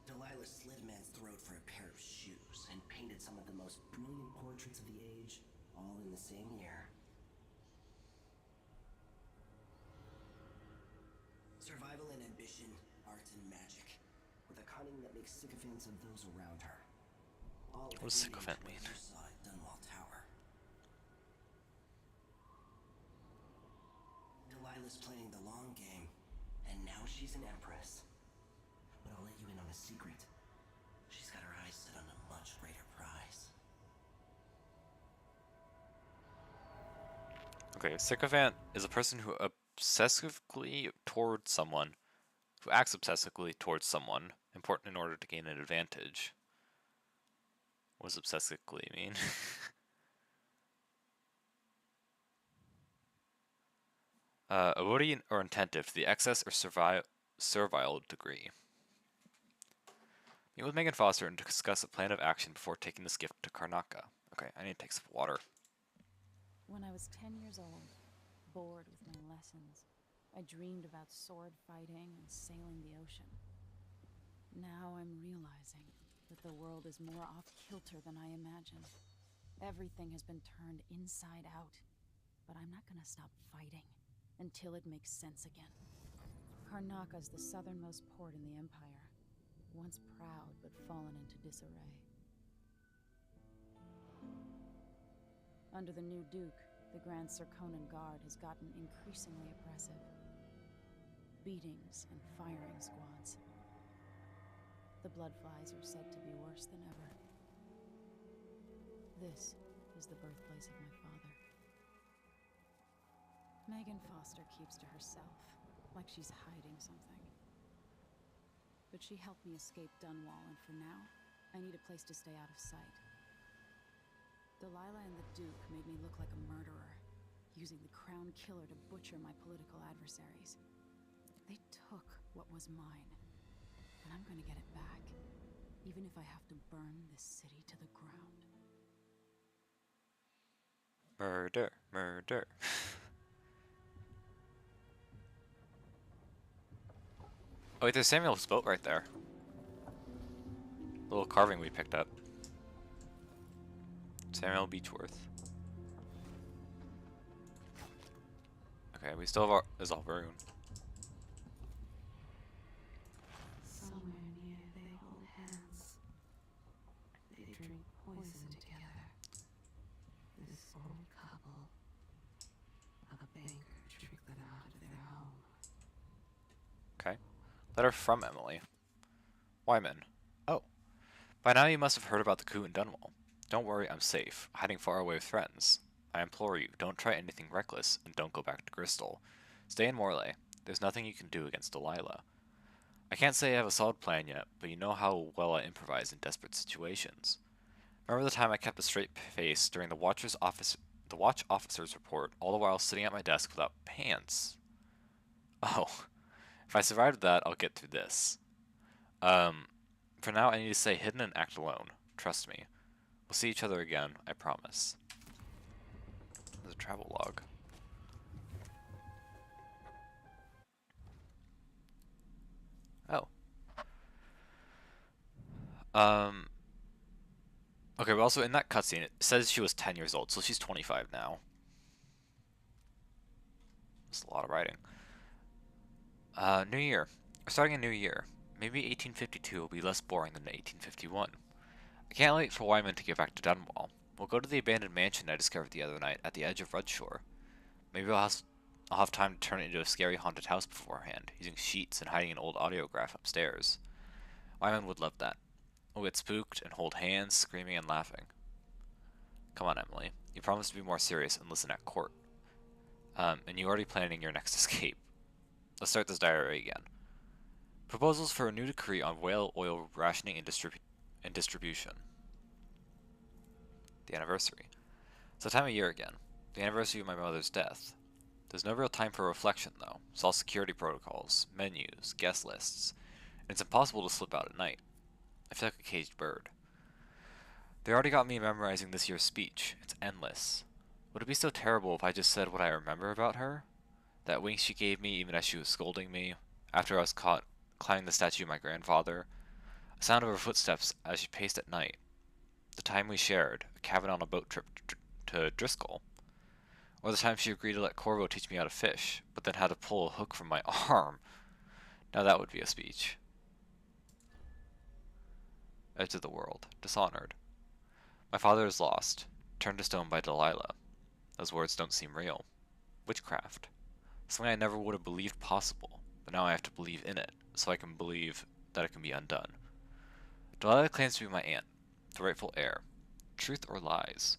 Delilah slit a man's throat for a pair of shoes and painted some of the most brilliant portraits of the age, all in the same year. Survival and ambition, art and magic, with a cunning that makes sycophants of those around her. All What does sycophant mean? saw at Dunwall Tower. Delilah's playing the long game, and now she's an empress. But I'll let you in on a secret. She's got her eyes set on a much greater prize. Okay, sycophant is a person who obsessively towards someone, who acts obsessively towards someone, important in order to gain an advantage. What does obsessively mean? Obedient or attentive to the excess or servile degree. Meet with Megan Foster and discuss a plan of action before taking this gift to Karnaka. Okay, I need to take some water. When I was 10 years old, bored with my lessons, I dreamed about sword fighting and sailing the ocean. Now I'm realizing that the world is more off-kilter than I imagined. Everything has been turned inside out, but I'm not gonna stop fighting until it makes sense again. Karnaka's the southernmost port in the Empire, once proud but fallen into disarray. Under the new Duke, the Grand Serkonan Guard has gotten increasingly oppressive. Beatings and firing squads. The Bloodflies are said to be worse than ever. This is the birthplace of my father. Megan Foster keeps to herself, like she's hiding something. But she helped me escape Dunwall, and for now, I need a place to stay out of sight. Delilah and the Duke made me look like a murderer, using the Crown Killer to butcher my political adversaries. They took what was mine, And I'm gonna get it back, even if I have to burn this city to the ground. Murder, murder. Oh wait, there's Samuel's boat right there. Little carving we picked up. Samuel Beechworth. Okay, we still have our Zalvaroon. Somewhere near they hold hands. They drink poison together. This old couple. A banker tricked them out of their home. Okay. Letter from Emily. Wyman. Oh. By now you must have heard about the coup in Dunwall. Don't worry, I'm safe, hiding far away with friends. I implore you, don't try anything reckless, and don't go back to Bristol. Stay in Morlaix. There's nothing you can do against Delilah. I can't say I have a solid plan yet, but you know how well I improvise in desperate situations. Remember the time I kept a straight face during the watch officer's report, all the while sitting at my desk without pants? Oh, if I survived that, I'll get through this. For now, I need to stay hidden and act alone. Trust me. We'll see each other again, I promise. There's a travel log. Oh. Okay, but also in that cutscene, it says she was 10 years old, so she's 25 now. That's a lot of writing. New Year. We're starting a new year. Maybe 1852 will be less boring than 1851. I can't wait for Wyman to get back to Dunwall. We'll go to the abandoned mansion I discovered the other night at the edge of Rudshore. Maybe I'll have time to turn it into a scary haunted house beforehand, using sheets and hiding an old audiograph upstairs. Wyman would love that. We'll get spooked and hold hands, screaming and laughing. Come on, Emily. You promised to be more serious and listen at court. And you're already planning your next escape. Let's start this diary again. Proposals for a new decree on whale oil rationing and distribution. The anniversary. It's the time of year again. The anniversary of my mother's death. There's no real time for reflection, though. It's all security protocols, menus, guest lists, and it's impossible to slip out at night. I feel like a caged bird. They already got me memorizing this year's speech. It's endless. Would it be so terrible if I just said what I remember about her? That wink she gave me even as she was scolding me, after I was caught climbing the statue of my grandfather, the sound of her footsteps as she paced at night, the time we shared, a cabin on a boat trip to Driscoll, or the time she agreed to let Corvo teach me how to fish, but then had to pull a hook from my arm. Now that would be a speech. Edge of the world. Dishonored. My father is lost, turned to stone by Delilah. Those words don't seem real. Witchcraft. Something I never would have believed possible, but now I have to believe in it, so I can believe that it can be undone. Delilah claims to be my aunt, the rightful heir. Truth or lies?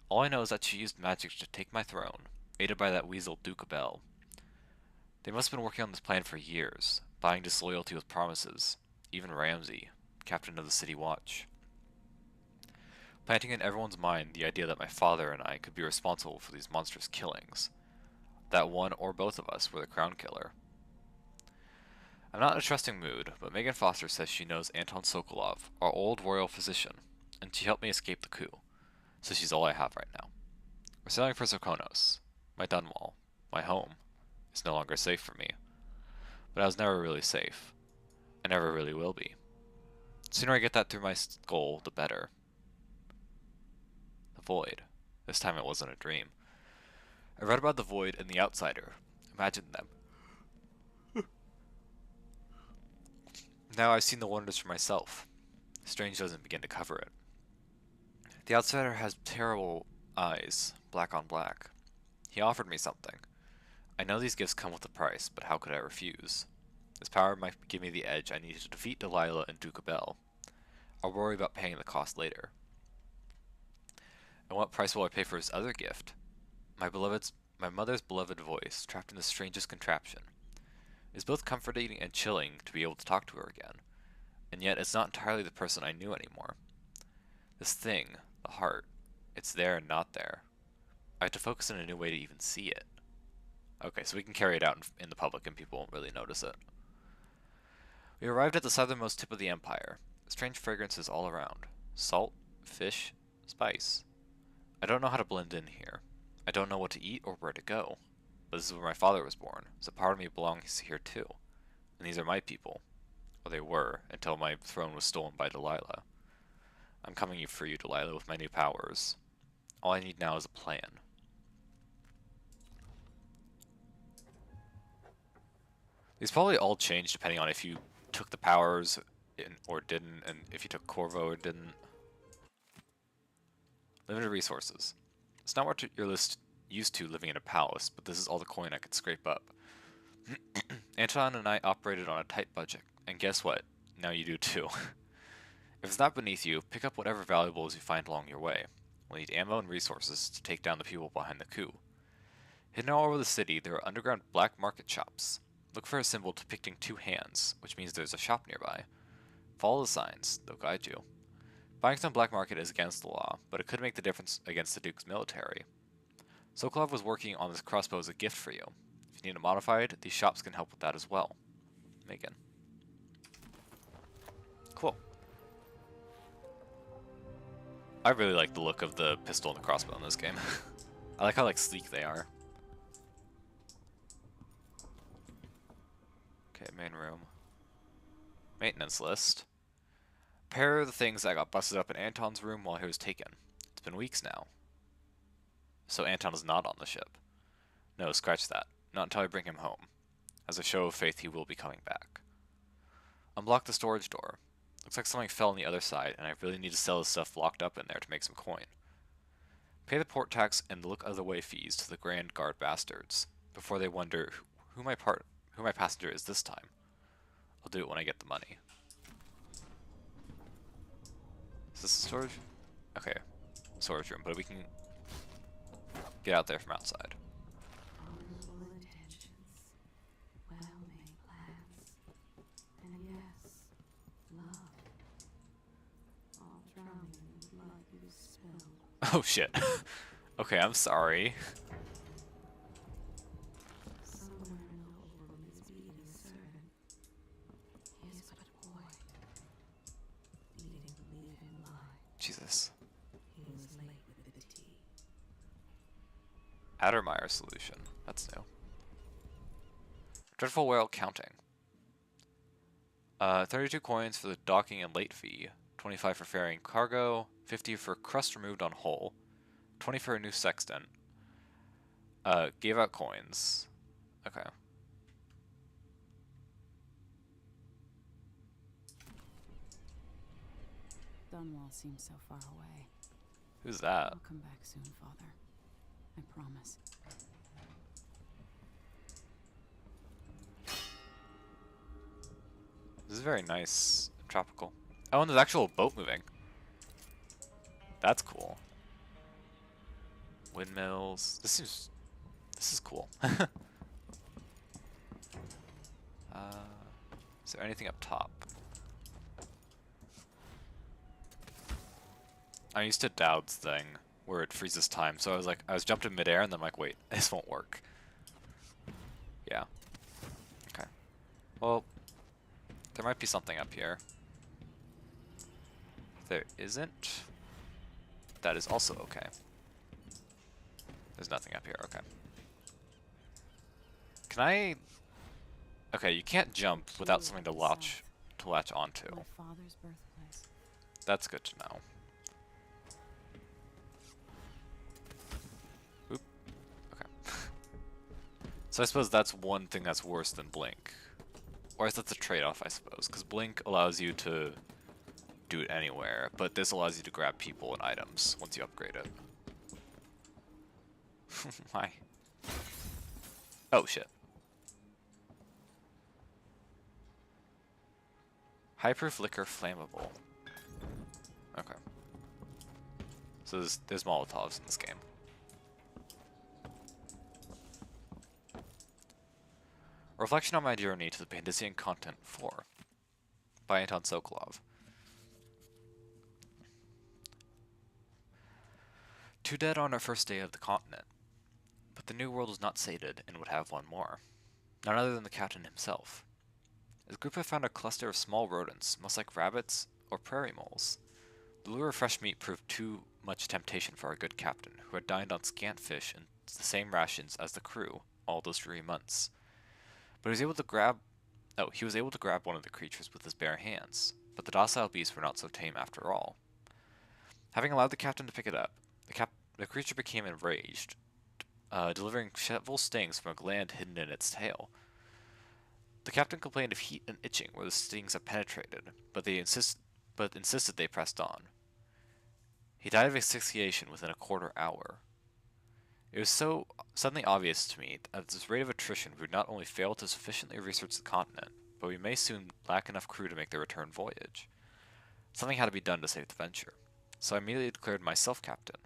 All I know is that she used magic to take my throne, aided by that weasel Duke Abel. They must have been working on this plan for years, buying disloyalty with promises. Even Ramsay, captain of the City Watch. Planting in everyone's mind the idea that my father and I could be responsible for these monstrous killings. That one or both of us were the crown killer. I'm not in a trusting mood, but Megan Foster says she knows Anton Sokolov, our old royal physician, and she helped me escape the coup, so she's all I have right now. We're sailing for Sokonos, my Dunwall, my home. It's no longer safe for me. But I was never really safe. I never really will be. The sooner I get that through my skull, the better. The Void. This time it wasn't a dream. I read about the Void in The Outsider. Imagined them. Now I've seen the wonders for myself. Strange doesn't begin to cover it. The Outsider has terrible eyes, black on black. He offered me something. I know these gifts come with a price, but how could I refuse? This power might give me the edge I need to defeat Delilah and Duke Abel. I'll worry about paying the cost later. And what price will I pay for his other gift? My mother's beloved voice, trapped in the strangest contraption. It's both comforting and chilling to be able to talk to her again, and yet it's not entirely the person I knew anymore. This thing, the heart, it's there and not there. I have to focus in a new way to even see it. Okay, so we can carry it out in the public and people won't really notice it. We arrived at the southernmost tip of the empire. Strange fragrances all around. Salt, fish, spice. I don't know how to blend in here. I don't know what to eat or where to go. But this is where my father was born, so part of me belongs here too. And these are my people. Well, they were, until my throne was stolen by Delilah. I'm coming for you, Delilah, with my new powers. All I need now is a plan. These probably all change depending on if you took the powers or didn't, and if you took Corvo or didn't. Limited resources. It's not what you're used to living in a palace, but this is all the coin I could scrape up. Anton and I operated on a tight budget, and guess what? Now you do too. If it's not beneath you, pick up whatever valuables you find along your way. We'll need ammo and resources to take down the people behind the coup. Hidden all over the city, there are underground black market shops. Look for a symbol depicting two hands, which means there's a shop nearby. Follow the signs, they'll guide you. Buying some black market is against the law, but it could make the difference against the Duke's military. Sokolov was working on this crossbow as a gift for you. If you need it modified, these shops can help with that as well. Megan. Cool. I really like the look of the pistol and the crossbow in this game. I like how sleek they are. Okay, main room. Maintenance list. Pair of the things that got busted up in Anton's room while he was taken. It's been weeks now. So Anton is not on the ship. No, scratch that. Not until I bring him home. As a show of faith, he will be coming back. Unblock the storage door. Looks like something fell on the other side, and I really need to sell the stuff locked up in there to make some coin. Pay the port tax and the look other way fees to the Grand Guard bastards, before they wonder who my passenger is this time. I'll do it when I get the money. Is this a storage? Okay, storage room, but we can get out there from outside. Oh shit. Okay, I'm sorry. Jesus. Addermeyer solution. That's new. Dreadful whale counting. 32 coins for the docking and late fee. 25 for ferrying cargo. 50 for crust removed on hull. 20 for a new sextant. Gave out coins. Okay. Dunwall seems so far away. Who's that? I'll come back soon, Father. I promise. This is very nice and tropical. Oh, and there's actual boat moving. That's cool. Windmills. This is cool. Is there anything up top? I'm used to Dowd's thing where it freezes time, so I was jumped in midair and then I'm like, wait, this won't work. Yeah. Okay. Well, there might be something up here. If there isn't, that is also okay. There's nothing up here, okay. Can I... Okay, you can't jump without something to latch onto. My father's birthplace. That's good to know. Oop. Okay. So I suppose that's one thing that's worse than Blink. Or that's a trade-off, I suppose, because Blink allows you to do it anywhere, but this allows you to grab people and items once you upgrade it. Why? Oh, shit. Hyper Flicker Flammable. Okay. So there's Molotovs in this game. Reflection on My Journey to the Pandician Continent 4 by Anton Sokolov. Two dead on our first day of the continent, but the new world was not sated and would have one more. None other than the captain himself. The group had found a cluster of small rodents, most like rabbits or prairie moles. The lure of fresh meat proved too much temptation for our good captain, who had dined on scant fish and the same rations as the crew all those dreary months. But he was able to grab one of the creatures with his bare hands, but the docile beasts were not so tame after all. Having allowed the captain to pick it up, the creature became enraged, delivering several stings from a gland hidden in its tail. The captain complained of heat and itching where the stings had penetrated, but insisted they pressed on. He died of asphyxiation within a quarter hour. It was so suddenly obvious to me that at this rate of attrition we would not only fail to sufficiently research the continent, but we may soon lack enough crew to make the return voyage. Something had to be done to save the venture, so I immediately declared myself captain.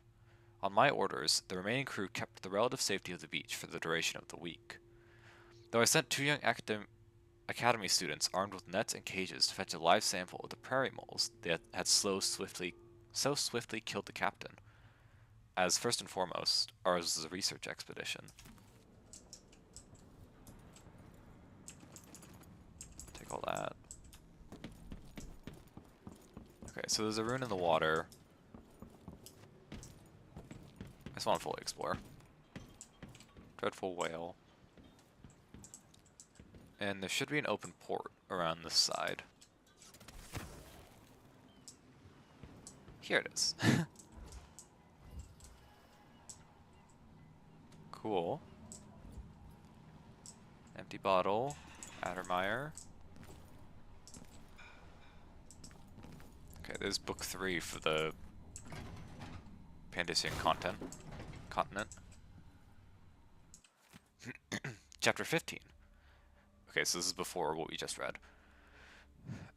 On my orders, the remaining crew kept the relative safety of the beach for the duration of the week. Though I sent 2 young academy students armed with nets and cages to fetch a live sample of the prairie moles that had so swiftly killed the captain, as first and foremost, ours was a research expedition. Take all that. Okay, so there's a rune in the water. I just want to fully explore. Dreadful whale. And there should be an open port around this side. Here it is. Cool. Empty bottle. Addermeyer. Okay, there's book 3 for the Pandician continent. Chapter 15. Okay, so this is before what we just read.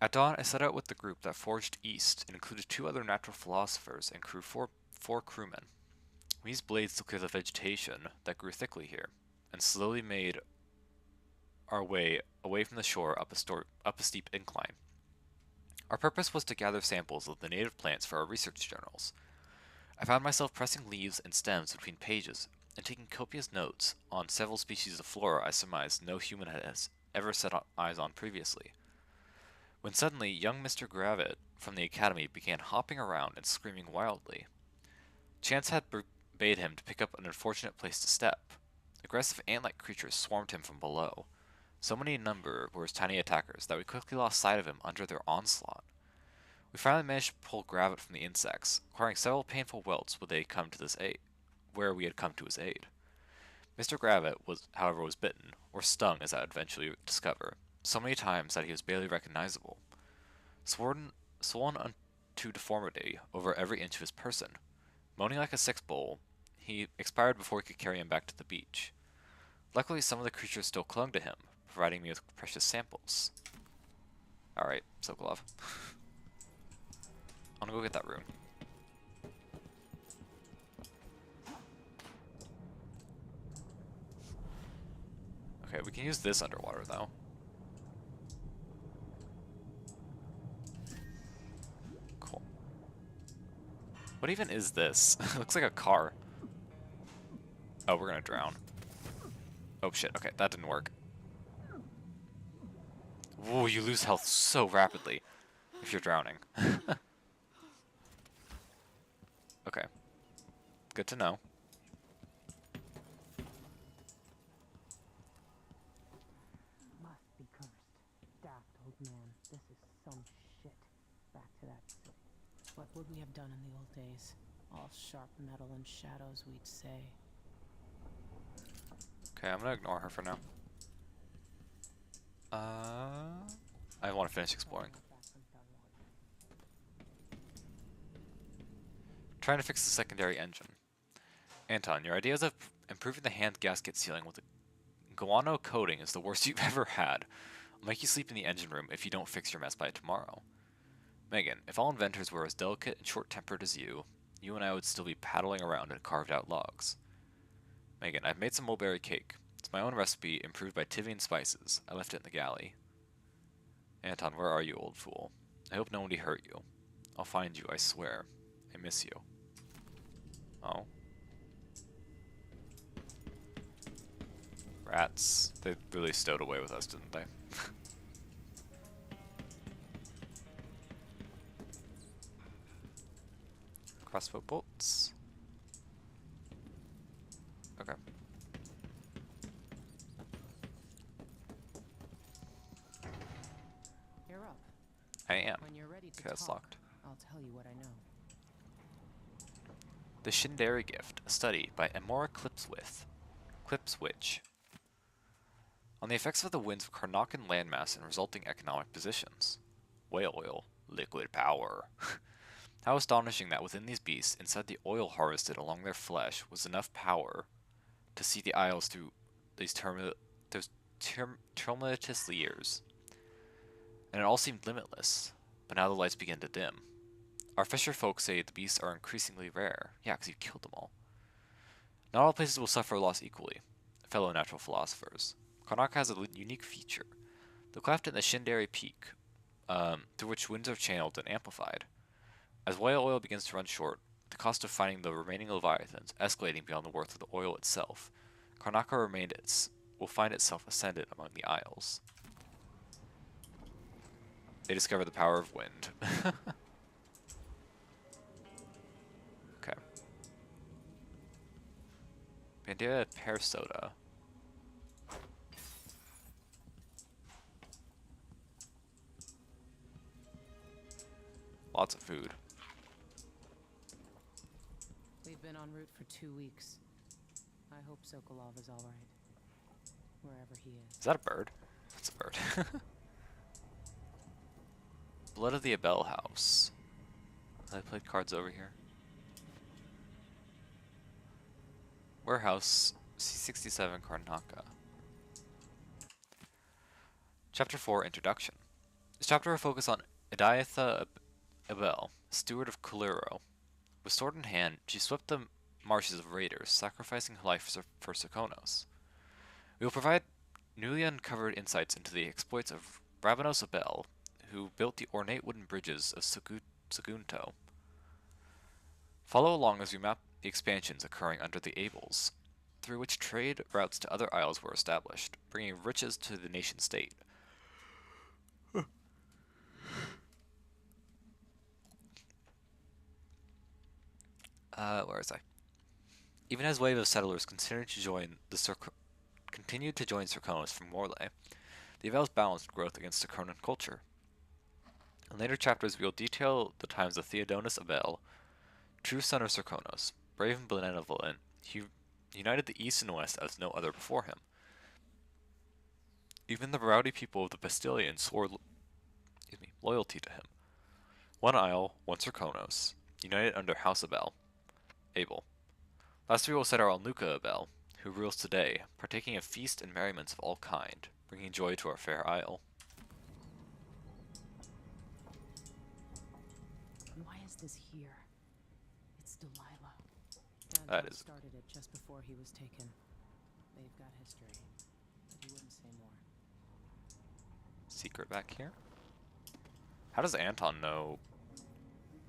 At dawn, I set out with the group that forged east and included 2 other natural philosophers and four crewmen. We used blades to clear the vegetation that grew thickly here, and slowly made our way away from the shore up a steep incline. Our purpose was to gather samples of the native plants for our research journals. I found myself pressing leaves and stems between pages and taking copious notes on several species of flora I surmised no human had ever set eyes on previously. When suddenly young Mr. Gravitt from the academy began hopping around and screaming wildly. Chance had bade him to pick up an unfortunate place to step. Aggressive ant-like creatures swarmed him from below. So many in number were his tiny attackers that we quickly lost sight of him under their onslaught. We finally managed to pull Gravitt from the insects, acquiring several painful welts where we had come to his aid. Mr. Gravitt however, was bitten, or stung as I would eventually discover, so many times that he was barely recognizable. Swollen unto deformity over every inch of his person. Moaning like a sick bull, he expired before we could carry him back to the beach. Luckily, some of the creatures still clung to him, providing me with precious samples. Alright, Sokolov. I'm gonna go get that rune. Okay, we can use this underwater, though. Cool. What even is this? It looks like a car. Oh, we're gonna drown. Oh shit, okay, that didn't work. Whoa, you lose health so rapidly if you're drowning. Okay. Good to know. Must be cursed. Daft old man. This is some shit. Back to that silk. What would we have done in the old days? All sharp metal and shadows, we'd say. Okay, I'm gonna ignore her for now. I want to finish exploring. Trying to fix the secondary engine. Anton, your ideas of improving the hand gasket sealing with a guano coating is the worst you've ever had. I'll make you sleep in the engine room if you don't fix your mess by tomorrow. Megan, if all inventors were as delicate and short-tempered as you and I would still be paddling around in carved-out logs. Megan, I've made some mulberry cake. It's my own recipe, improved by Tivian spices. I left it in the galley. Anton, where are you, old fool? I hope nobody hurt you. I'll find you, I swear. I miss you. Oh. Rats. They really stowed away with us, didn't they? Crossbow bolts. Okay. You're up. I am. When you're ready to Okay, that's talk, locked. I'll tell you what I know. The Shindari Gift, a study by Amora Clipswitch. On the effects of the winds of Karnakan landmass and resulting economic positions. Whale oil, liquid power. How astonishing that within these beasts, inside the oil harvested along their flesh, was enough power to see the isles through those tumultuous years. And it all seemed limitless, but now the lights begin to dim. Our fisher folk say the beasts are increasingly rare. Yeah, because you killed them all. Not all places will suffer loss equally, fellow natural philosophers. Karnak has a unique feature. The cleft in the Shindari Peak, through which winds are channeled and amplified. As whale oil begins to run short, the cost of finding the remaining leviathans escalating beyond the worth of the oil itself, Karnaka will find itself ascended among the isles. They discover the power of wind. Okay. Bandera pear soda. Lots of food. We've been en route for 2 weeks. I hope Sokolov is all right, wherever he is. Is that a bird? That's a bird. Blood of the Abel House. I played cards over here. Warehouse C67 Karnaka. Chapter 4 Introduction. This chapter will focus on Idiatha Abel, steward of Kuliro. With sword in hand, she swept the marshes of raiders, sacrificing her life for Serkonos. We will provide newly uncovered insights into the exploits of Bravanos Abel, who built the ornate wooden bridges of Sagunto. Follow along as we map the expansions occurring under the Abels, through which trade routes to other isles were established, bringing riches to the nation-state. Where is I? Even as wave of settlers continued to join Serkonos from Morley, the Abels balanced growth against Serkonan culture. In later chapters, we will detail the times of Theodonis Abel, true son of Serkonos, brave and benevolent. He united the East and West as no other before him. Even the rowdy people of the Bastilians swore loyalty to him. One isle, one Serkonos, united under House Abel. Last we will set our Alnuka Abel, who rules today, partaking of feast and merriments of all kind, bringing joy to our fair isle. Why is this here? It's Delilah. That Anton is started it just before he was taken. They've got history, but he wouldn't say more. Secret back here. How does Anton know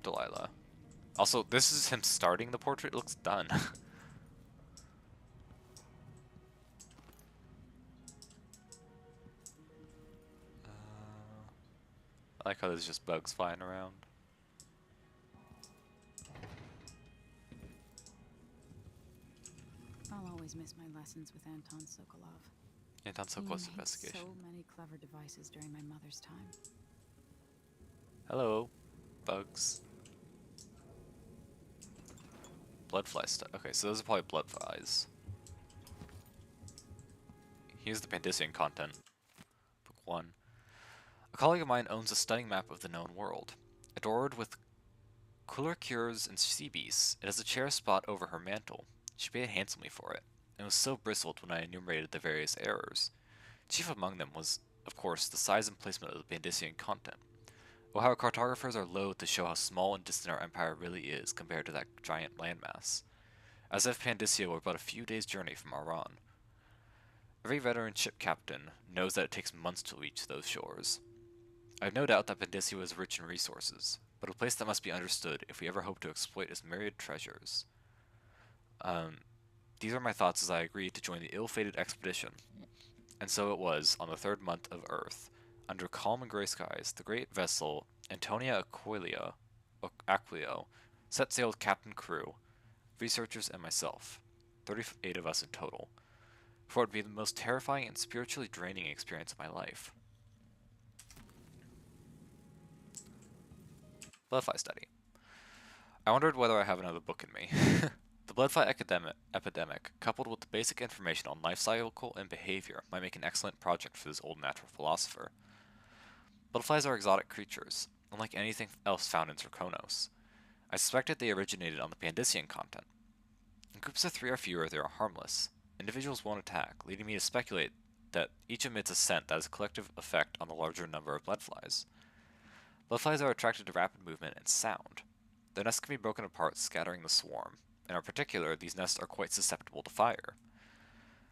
Delilah? Also, this is him starting the portrait. It looks done. I like how there's just bugs flying around. I'll always miss my lessons with Anton Sokolov. Anton He Sokolov's made investigation. so many clever devices during my mother's time. Hello, bugs. Bloodfly stuff. Okay, so those are probably bloodflies. Here's the Pandician content. Book 1. A colleague of mine owns a stunning map of the known world. Adored with cooler cures and sea beasts, it has a cherished spot over her mantle. She paid handsomely for it, and was so bristled when I enumerated the various errors. Chief among them was, of course, the size and placement of the Pandician content. Oh, how cartographers are loath to show how small and distant our empire really is compared to that giant landmass. As if Pandicia were but a few days' journey from Aran. Every veteran ship captain knows that it takes months to reach those shores. I have no doubt that Pandicia was rich in resources, but a place that must be understood if we ever hope to exploit its myriad treasures. These are my thoughts as I agreed to join the ill-fated expedition. And so it was, on the 3rd month of Earth, under calm and gray skies, the great vessel Antonia Aquilio Set sail with captain, crew, researchers, and myself. 38 of us in total. For it would be the most terrifying and spiritually draining experience of my life. Bloodfly study. I wondered whether I have another book in me. The bloodfly epidemic, coupled with the basic information on life cycle and behavior, might make an excellent project for this old natural philosopher. Bloodflies are exotic creatures, unlike anything else found in Zirconos. I suspected they originated on the Pandician continent. In groups of 3 or fewer, they are harmless. Individuals won't attack, leading me to speculate that each emits a scent that has a collective effect on the larger number of bloodflies. Bloodflies are attracted to rapid movement and sound. Their nests can be broken apart, scattering the swarm. In particular, these nests are quite susceptible to fire.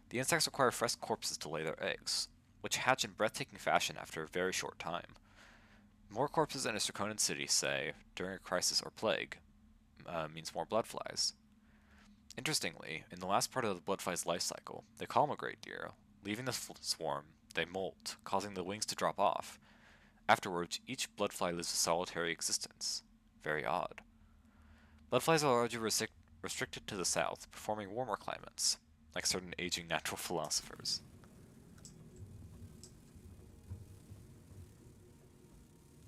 The insects require fresh corpses to lay their eggs, which hatch in breathtaking fashion after a very short time. More corpses in a Zirconan city, say, during a crisis or plague, means more bloodflies. Interestingly, in the last part of the bloodfly's life cycle, they calm a great deal. Leaving the swarm, they molt, causing the wings to drop off. Afterwards, each bloodfly lives a solitary existence. Very odd. Bloodflies are largely restricted to the south, performing warmer climates, like certain aging natural philosophers.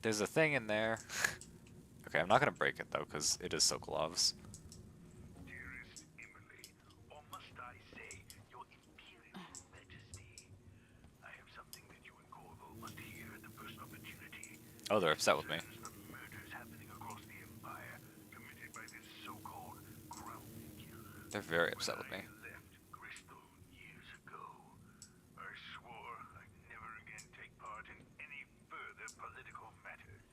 There's a thing in there. Okay, I'm not gonna break it though, because it is Sokolov's. Dearest Emily, or must I say, your Imperial Majesty, I have something that you and Corvo must hear at the first opportunity. Oh, they're upset with me. The murders happening across the Empire, committed by this so-called ground killer. They're very upset with me. When I left Crystal years ago, I swore I'd never again take part in any further political matters.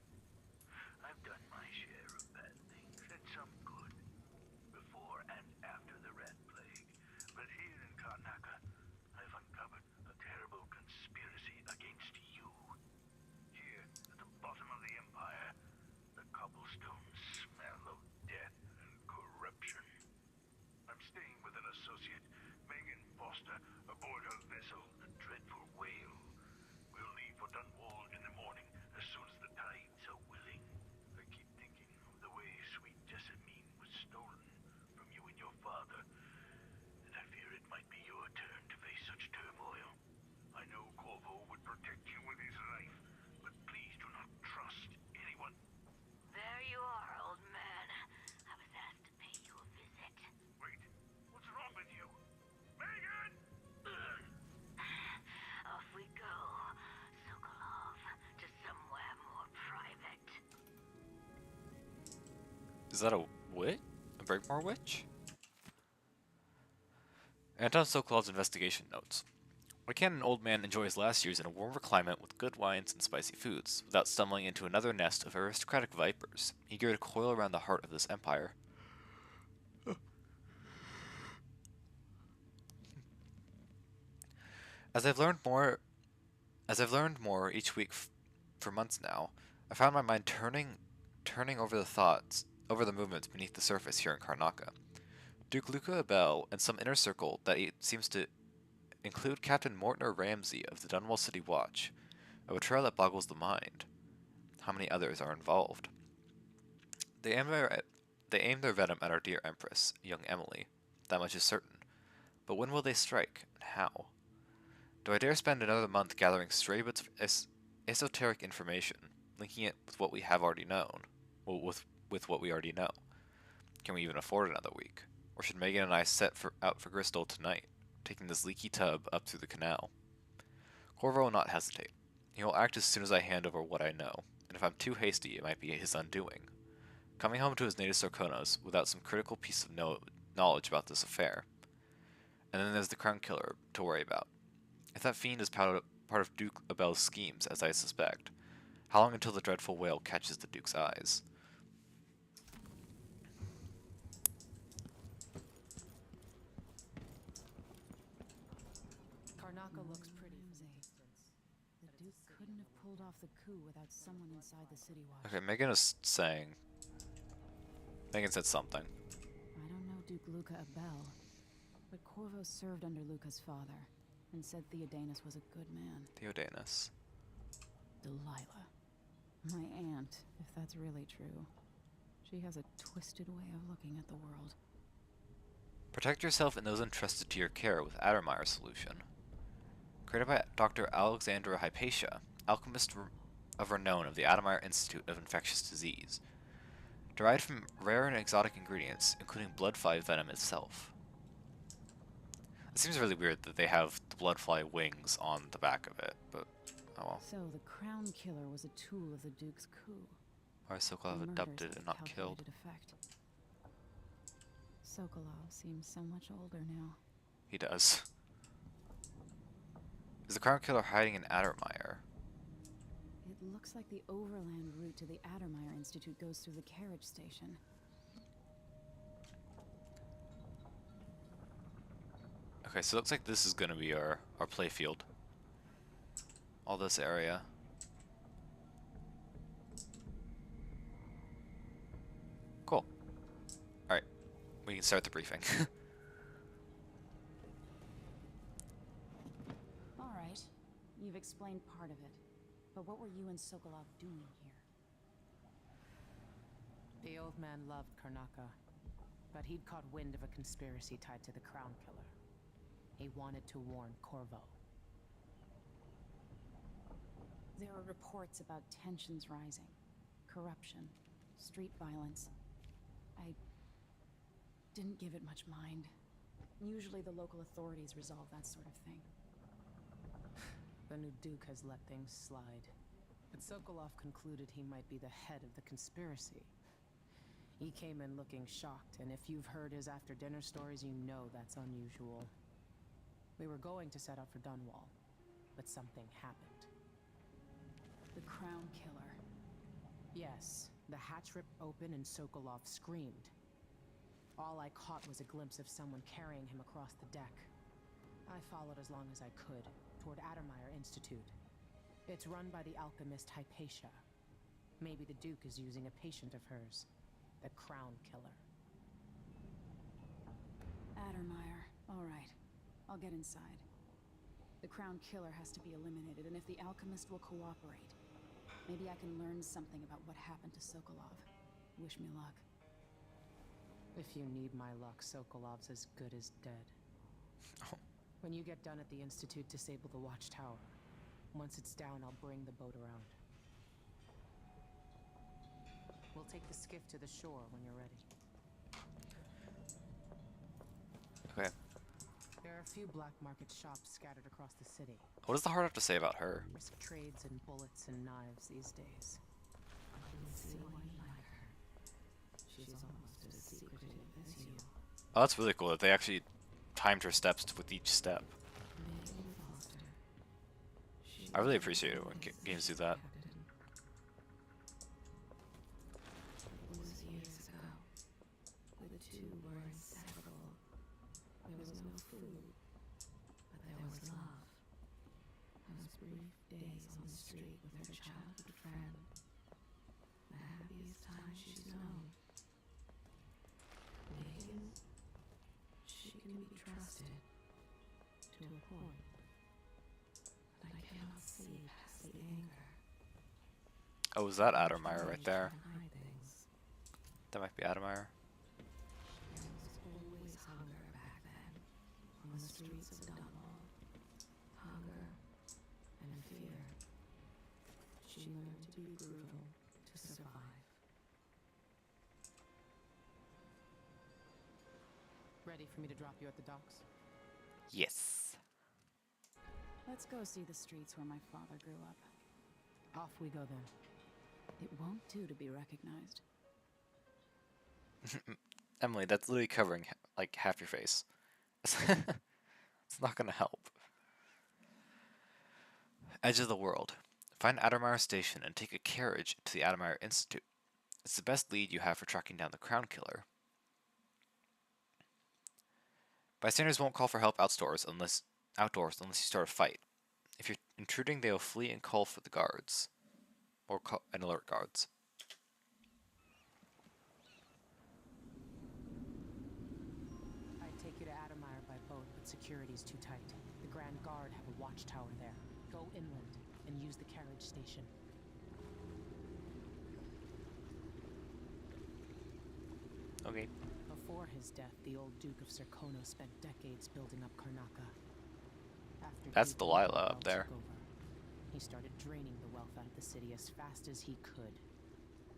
I've done my share of bad things, and some good, before and after the Rat Plague. But here in Karnaca, I've uncovered a terrible conspiracy against you. Here, at the bottom of the Empire, the cobblestones smell of death and corruption. I'm staying with an associate, Megan Foster, aboard her vessel, the Dreadful Whale. We'll leave for Dunwall in the morning, as soon as the tides are willing. I keep thinking of the way sweet Jessamine was stolen from you and your father, and I fear it might be your turn to face such turmoil. I know Corvo would protect you with his life, but please do not trust anyone. There you are, old man. I was asked to pay you a visit. Wait, what's wrong with you? Megan! Off we go, Sokolov, to somewhere more private. Is that a witch? A Breakmore witch? Anton Sokolov's investigation notes. Why can't an old man enjoy his last years in a warmer climate with good wines and spicy foods, without stumbling into another nest of aristocratic vipers, eager to coil around the heart of this empire? As I've learned more each week for months now, I found my mind turning over the movements beneath the surface here in Karnaca. Duke Luca Abel and some inner circle that seems to include Captain Mortimer Ramsey of the Dunwall City Watch, a betrayal that boggles the mind. How many others are involved? They aim their venom at our dear Empress, young Emily. That much is certain. But when will they strike, and how? Do I dare spend another month gathering stray bits of esoteric information, linking it with what we have already known? Well, with what we already know. Can we even afford another week? Or should Megan and I set out for Bristol tonight, taking this leaky tub up through the canal? Corvo will not hesitate. He will act as soon as I hand over what I know, and if I'm too hasty, it might be his undoing. Coming home to his native Sarkonos without some critical piece of knowledge about this affair. And then there's the Crown Killer to worry about. If that fiend is part of Duke Abel's schemes, as I suspect, how long until the dreadful whale catches the Duke's eyes? Karnaca looks pretty. The Duke couldn't have pulled off the coup without someone inside the City Watch. Okay, Megan is saying... Megan said something. I don't know Duke Luca Abel, but Corvo served under Luca's father, and said Theodanis was a good man. She has a twisted way of looking at the world. Protect yourself and those entrusted to your care with Addermire solution. Created by Dr. Alexandra Hypatia, alchemist of renown of the Addermire Institute of Infectious Disease. Derived from rare and exotic ingredients, including bloodfly venom itself. It seems really weird that they have the bloodfly wings on the back of it, but oh well. So the Crown Killer was a tool of the Duke's coup. Or Sokolov abducted and not killed. Effect. Sokolov seems so much older now. He does. Is the Crown Killer hiding in Addermire? It looks like the overland route to the Addermire Institute goes through the carriage station. Okay, so it looks like this is going to be our playfield. All this area. Cool. Alright, we can start the briefing. Alright, you've explained part of it. But what were you and Sokolov doing here? The old man loved Karnaka, but he'd caught wind of a conspiracy tied to the Crown Killer. He wanted to warn Corvo. There are reports about tensions rising, corruption, street violence. I didn't give it much mind. Usually the local authorities resolve that sort of thing. The new Duke has let things slide, but Sokolov concluded he might be the head of the conspiracy. He came in looking shocked, and if you've heard his after-dinner stories, you know that's unusual. We were going to set out for Dunwall, but something happened. The Crown Killer. Yes, the hatch ripped open and Sokolov screamed. All I caught was a glimpse of someone carrying him across the deck. I followed as long as I could, toward Addermire Institute. It's run by the alchemist Hypatia. Maybe the Duke is using a patient of hers, the Crown Killer. Addermire. All right. I'll get inside. The Crown Killer has to be eliminated, and if the alchemist will cooperate, maybe I can learn something about what happened to Sokolov. Wish me luck. If you need my luck, Sokolov's as good as dead. When you get done at the Institute, disable the watchtower. Once it's down, I'll bring the boat around. We'll take the skiff to the shore when you're ready. Okay. There are a few black market shops scattered across the city. What does the heart have to say about her? Risk trades in bullets and knives these days. She's almost as secretive as you. Oh, that's really cool that they actually timed her steps with each step. I really appreciate it when games do that. It was years ago. The two were inseparable. There was no food, but there was love. Those brief days on the street with her childhood friend. The happiest time she's known. Megan, she can be trusted to a point. But I cannot see past the anger. Oh, is that Addermire right there? Hide things. That might be Addermire. There was always hunger back then, on the streets of Dunwall. Hunger and fear. She learned to be brutal to survive. Ready for me to drop you at the docks? Yes. Let's go see the streets where my father grew up. Off we go then. It won't do to be recognized. Emily, that's literally covering like half your face. It's not gonna help. Edge of the world. Find Addermire Station and take a carriage to the Addermire Institute. It's the best lead you have for tracking down the Crown Killer. Bystanders won't call for help outdoors unless you start a fight. If you're intruding, they will flee and call for the guards. Or call and alert guards. I'd take you to Addermire by boat, but security's too tight. The Grand Guard have a watchtower there. Go inland and use the carriage station. Okay. Before his death, the old Duke of Serkono spent decades building up Karnaca. After That's Duke Delilah Leopold up there. took over, he started draining the wealth out of the city as fast as he could.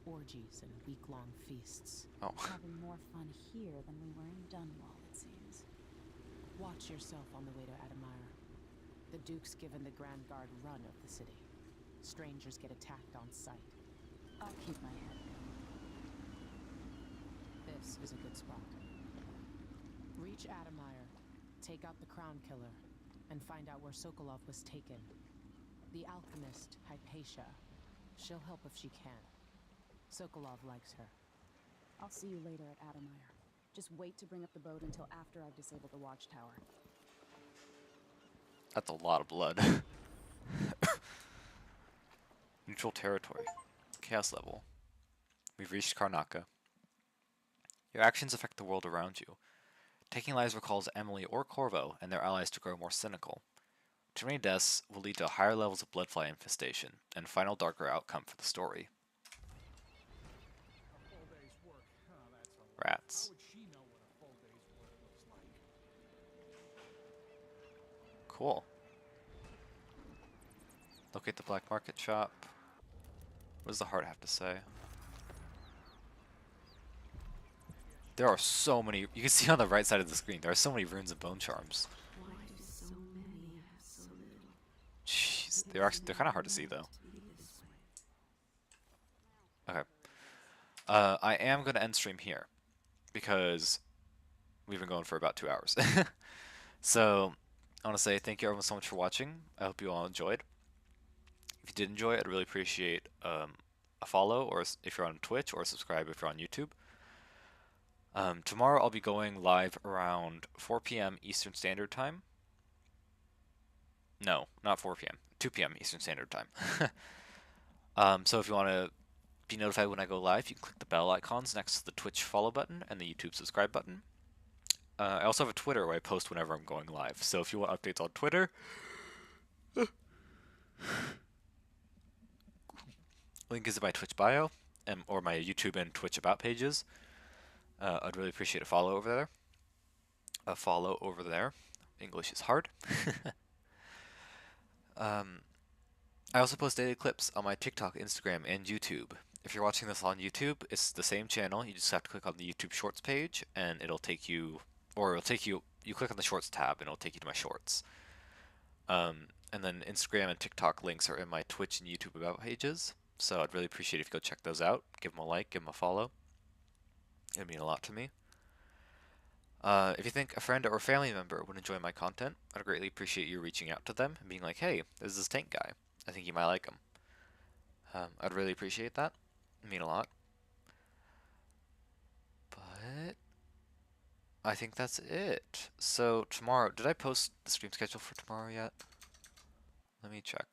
Orgies and week-long feasts. Oh. Having more fun here than we were in Dunwall, it seems. Watch yourself on the way to Admire. The Duke's given the Grand Guard run of the city. Strangers get attacked on sight. I'll keep my head down. This is a good spot. Reach Admire, take out the Crown Killer, and find out where Sokolov was taken. The alchemist, Hypatia. She'll help if she can. Sokolov likes her. I'll see you later at Admire. Just wait to bring up the boat until after I've disabled the watchtower. That's a lot of blood. Neutral territory. Chaos level. We've reached Karnaca. Your actions affect the world around you. Taking lives recalls Emily or Corvo and their allies to grow more cynical. Too many deaths will lead to higher levels of bloodfly infestation, and final darker outcome for the story. A full day's work. Oh, that's a lot. Rats. How would she know what a full day's work looks like? Cool. Locate the black market shop. What does the heart have to say? There are so many. You can see on the right side of the screen, there are so many runes and bone charms. Why do so many have so little? Jeez, they're kind of hard to see though. Okay. I am gonna end stream here because we've been going for about 2 hours. So I want to say thank you everyone so much for watching. I hope you all enjoyed. If you did enjoy, I'd really appreciate a follow, or if you're on Twitch, or subscribe if you're on YouTube. Tomorrow I'll be going live around 4 p.m. Eastern Standard Time. No, not 4 p.m. 2 p.m. Eastern Standard Time. So if you want to be notified when I go live, you can click the bell icons next to the Twitch follow button and the YouTube subscribe button. I also have a Twitter where I post whenever I'm going live. So if you want updates on Twitter, link is in my Twitch bio, or my YouTube and Twitch about pages. I'd really appreciate a follow over there. A follow over there. English is hard. I also post daily clips on my TikTok, Instagram, and YouTube. If you're watching this on YouTube, it's the same channel. You just have to click on the YouTube Shorts page, and it'll take you, or it'll take you, you click on the Shorts tab, and it'll take you to my Shorts. And then Instagram and TikTok links are in my Twitch and YouTube about pages. So I'd really appreciate if you go check those out. Give them a like, give them a follow. It would mean a lot to me. If you think a friend or a family member would enjoy my content, I'd greatly appreciate you reaching out to them and being like, hey, there's this tank guy. I think you might like him. I'd really appreciate that. It'd mean a lot. But I think that's it. So tomorrow, did I post the stream schedule for tomorrow yet? Let me check.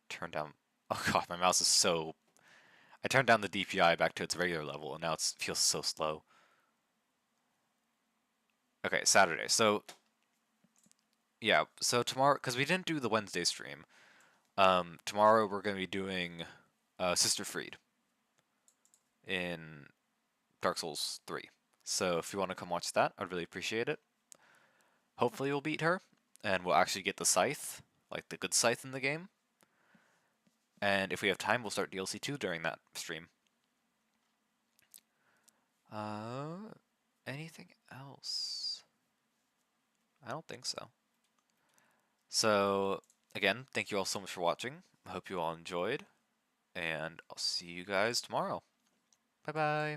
Turn down. Oh god, my mouse is so. I turned down the DPI back to its regular level, and now it feels so slow. Okay, Saturday. So, yeah. So tomorrow, because we didn't do the Wednesday stream, tomorrow we're going to be doing Sister Freed in Dark Souls 3. So if you want to come watch that, I'd really appreciate it. Hopefully we'll beat her, and we'll actually get the scythe, like the good scythe in the game. And if we have time, we'll start DLC 2 during that stream. Anything else? I don't think so. So, again, thank you all so much for watching. I hope you all enjoyed, and I'll see you guys tomorrow. Bye-bye.